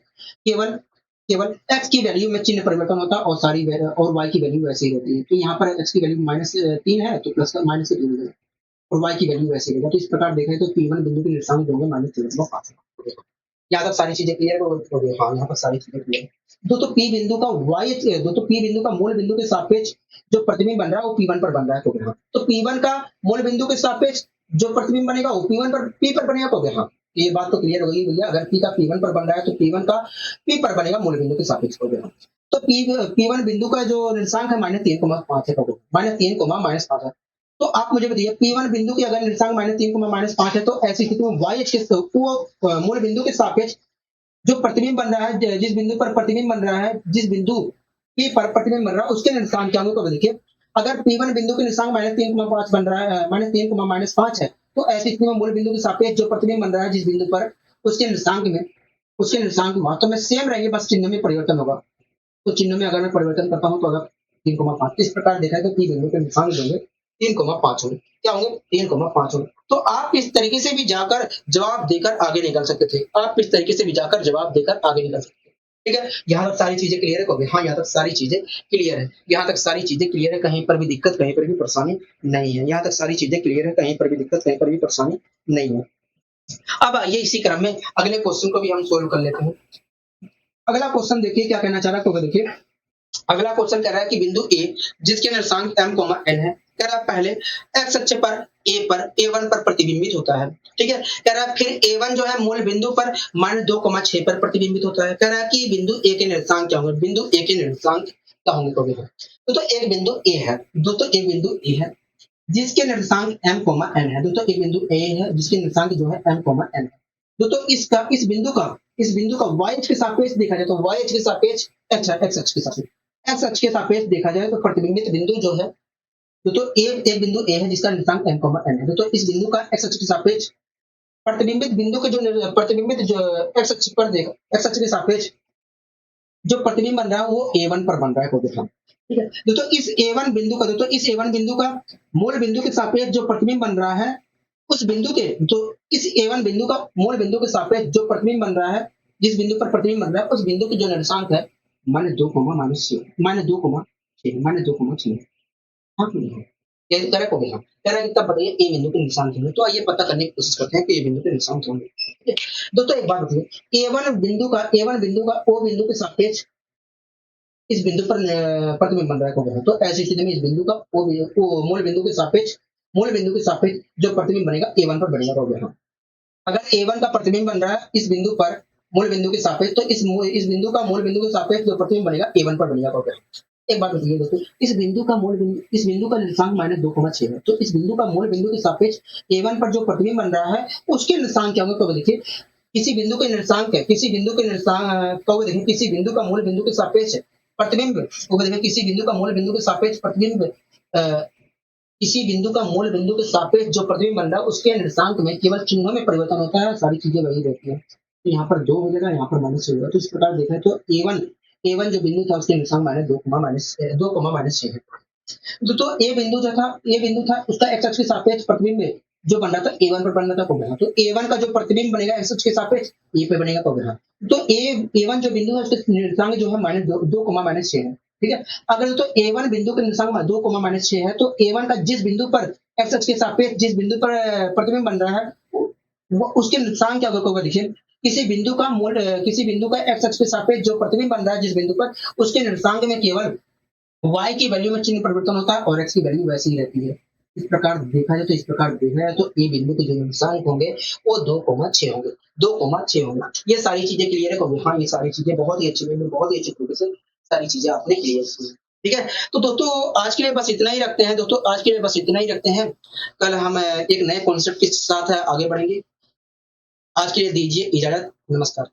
केवल x की वैल्यू में चिन्ह परिवर्तन होता है और सारी और y की वैल्यू वैसे ही रहती है। तो यहाँ पर x की वैल्यू -3 है तो प्लस का -3 हो जाएगा और y की वैल्यू वैसे रहेगा। तो इस प्रकार देखा तो P1 बिंदु के निर्देशांक जो होंगे -3,5। यहाँ तक सारी चीजें क्लियर हो गई। हाँ यहाँ पर सारी चीजें क्लियर। दोस्तों P बिंदु का मूल बिंदु के सापेक्ष जो प्रतिबिंब बन रहा है वो P1 पर बन रहा है। तो P1 का मूल बिंदु के सापेक्ष जो प्रतिबिंब बनेगा वो P पर बनेगा। तो हाँ ये बात तो क्लियर हो गई भैया, अगर P का P1 पर बन रहा है तो P1 का P पर बनेगा मूल बिंदु के सापेक्ष हो गया। तो P1 बिंदु का जो निर्देशांक है -3,5 है, -3,-5 है। तो आप मुझे बताइए P1 बिंदु की अगर निर्देशांक -3,-5 है तो ऐसी स्थिति में y एक्सिस को मूल बिंदु के सापेक्ष जो प्रतिबिंब बन रहा है जिस बिंदु पर प्रतिबिंब बन रहा है जिस बिंदु P पर प्रतिबिंब बन रहा है उसके निर्देशांक क्या होंगे। तो देखिए अगर P1 बिंदु के निर्देशांक -3,5 बन रहा है -3,-5 है तो ऐसी स्थिति में मूल बिंदु के सापेक्ष जो प्रतिबिंब बन रहा है जिस बिंदु पर उसके निर्देशांक वास्तव में सेम रहेंगे, बस चिन्ह में परिवर्तन होगा। तो चिन्ह में अगर मैं परिवर्तन करता हूँ तो अगर 3,5 इस प्रकार देखा है तो P बिंदु के निर्देशांक होंगे 3,5 होंगे। क्या होंगे 3,5 होंगे। तो आप इस तरीके से भी जाकर जवाब देकर आगे निकल सकते थे, ठीक है। यहाँ तक सारी चीजें क्लियर है। हाँ यहाँ तक सारी चीजें क्लियर है, कहीं पर भी दिक्कत कहीं पर भी परेशानी नहीं है। यहाँ तक सारी चीजें क्लियर है, कहीं पर भी दिक्कत कहीं पर भी परेशानी नहीं है। अब आइए इसी क्रम में अगले क्वेश्चन को भी हम सोल्व कर लेते हैं। अगला क्वेश्चन देखिए क्या कहना चाह रहा है, तो देखिए अगला क्वेश्चन कह रहा है कि बिंदु ए जिसके निर्देशांक m, n है, कह रहा है पहले x अक्ष पर a1 पर प्रतिबिंबित होता है, ठीक है। कह रहा है फिर a1 जो है मूल बिंदु पर -2,6 पर प्रतिबिंबित होता है। कह रहा है कि बिंदु ए के निर्देशांक क्या होंगे, बिंदु ए के निर्देशांक क्या होंगे, तो देखो तो एक बिंदु ए है, दोस्तों एक बिंदु ए है जिसके निर्देशांक m, n है, दोस्तों एक बिंदु ए है जिसके निर्देशांक जो है m, n है। दोस्तों इस बिंदु का y अक्ष के सापेक्ष देखा जाए तो y अक्ष के सापेक्ष x अक्ष के सापेक्ष x अक्ष के सापेक्ष देखा जाए तो प्रतिबिंबित बिंदु जो है दोस्तों एक बिंदु ए है जिसका निर्देशांक m, n है। दोस्तों इस बिंदु का x अक्ष के सापेक्ष प्रतिबिंबित बिंदु के जो प्रतिबिंबित जो x अक्ष पर देखा x अक्ष के सापेक्ष जो प्रतिबिंब बन रहा है वो a1 पर बन रहा है, को देखा, ठीक है। दोस्तों इस a1 बिंदु का मूल बिंदु के सापेक्ष जो प्रतिबिंब बन रहा है उस बिंदु के जो इस a1 बिंदु का मूल बिंदु के सापेक्ष जो प्रतिबिंब बन रहा है, जिस बिंदु पर प्रतिबिंब बन रहा है उस बिंदु के जो निर्देशांक है -2,6 हाँ क्यों नहीं है, ये कह रहा है कह रहा है कि तब बताइए ए बिंदु के निर्देशांक होंगे। तो आइए पता करने की कोशिश करते हैं कि ए बिंदु के निर्देशांक होंगे, ठीक है। दोस्तों एक बात बताइए, a1 बिंदु का o बिंदु के सापेक्ष इस बिंदु पर प्रतिबिंब बन रहा है, को तो ऐसी स्थिति में इस बिंदु का मूल बिंदु के सापेक्ष जो प्रतिबिंब बनेगा a1 पर बनेगा, हो गया। अगर a1 का प्रतिबिंब बन रहा है इस बिंदु पर मूल बिंदु के सापेक्ष तो इस बिंदु का मूल बिंदु के सापेक्ष जो प्रतिबिंब बनेगा a1 पर बनेगा, हो गया। एक बात बताइए दोस्तों, इस बिंदु का निर्देशांक -2,6 है, तो इस बिंदु का मूल बिंदु के सापेक्ष a1 पर जो प्रतिबिंब बन रहा है उसके निर्देशांक क्या होंगे, तो देखिए किसी बिंदु के निर्देशांक को देखिए किसी बिंदु का मूल बिंदु के सापेक्ष प्रतिबिंब को देखिए किसी बिंदु का मूल बिंदु के सापेक्ष प्रतिबिंब किसी बिंदु का मूल बिंदु के सापेक्ष जो प्रतिबिंब बन रहा है उसके निर्देशांक में केवल चिन्हों में परिवर्तन होता है, सारी चीजें वही रहती है। तो यहाँ पर 2 हो जाएगा, यहाँ पर -6 होगा। तो इस प्रकार देखें तो a1 जो बिंदु था उसके निर्देशांक -2,6 है। तो ये बिंदु था उसका x अक्ष के सापेक्ष प्रतिबिंब जो बन रहा था a1 पर बन रहा था, को बना। तो a1 का जो प्रतिबिंब बनेगा x अक्ष के सापेक्ष a पे बनेगा, को बना। तो a1 जो बिंदु है उसके निर्देशांक जो है -2,6 है, ठीक है। अगर तो a1 बिंदु के निर्देशांक 2,6 है तो a1 का जिस बिंदु पर x अक्ष के सापेक्ष जिस बिंदु पर प्रतिबिंब बन रहा है वो उसके निर्देशांक क्या होगा, देखिए किसी बिंदु का x अक्ष के सापेक्ष जो प्रतिबिंब बन रहा है जिस बिंदु पर उसके निर्देशांक में केवल y की वैल्यू में चिन्ह परिवर्तन होता है और x की वैल्यू वैसी ही रहती है। इस प्रकार देखा जाए तो ए बिंदु के जो निर्देशांक होंगे वो 2,6 होंगे। ये सारी चीजें क्लियर है, हाँ ये सारी चीजें बहुत ही अच्छी तरीके से सारी चीजें आपने क्लियर की, ठीक है। तो दोस्तों आज के लिए बस इतना ही रखते हैं, कल हम एक नए कॉन्सेप्ट के साथ आगे बढ़ेंगे। आज के लिए दीजिए इजाजत, नमस्कार।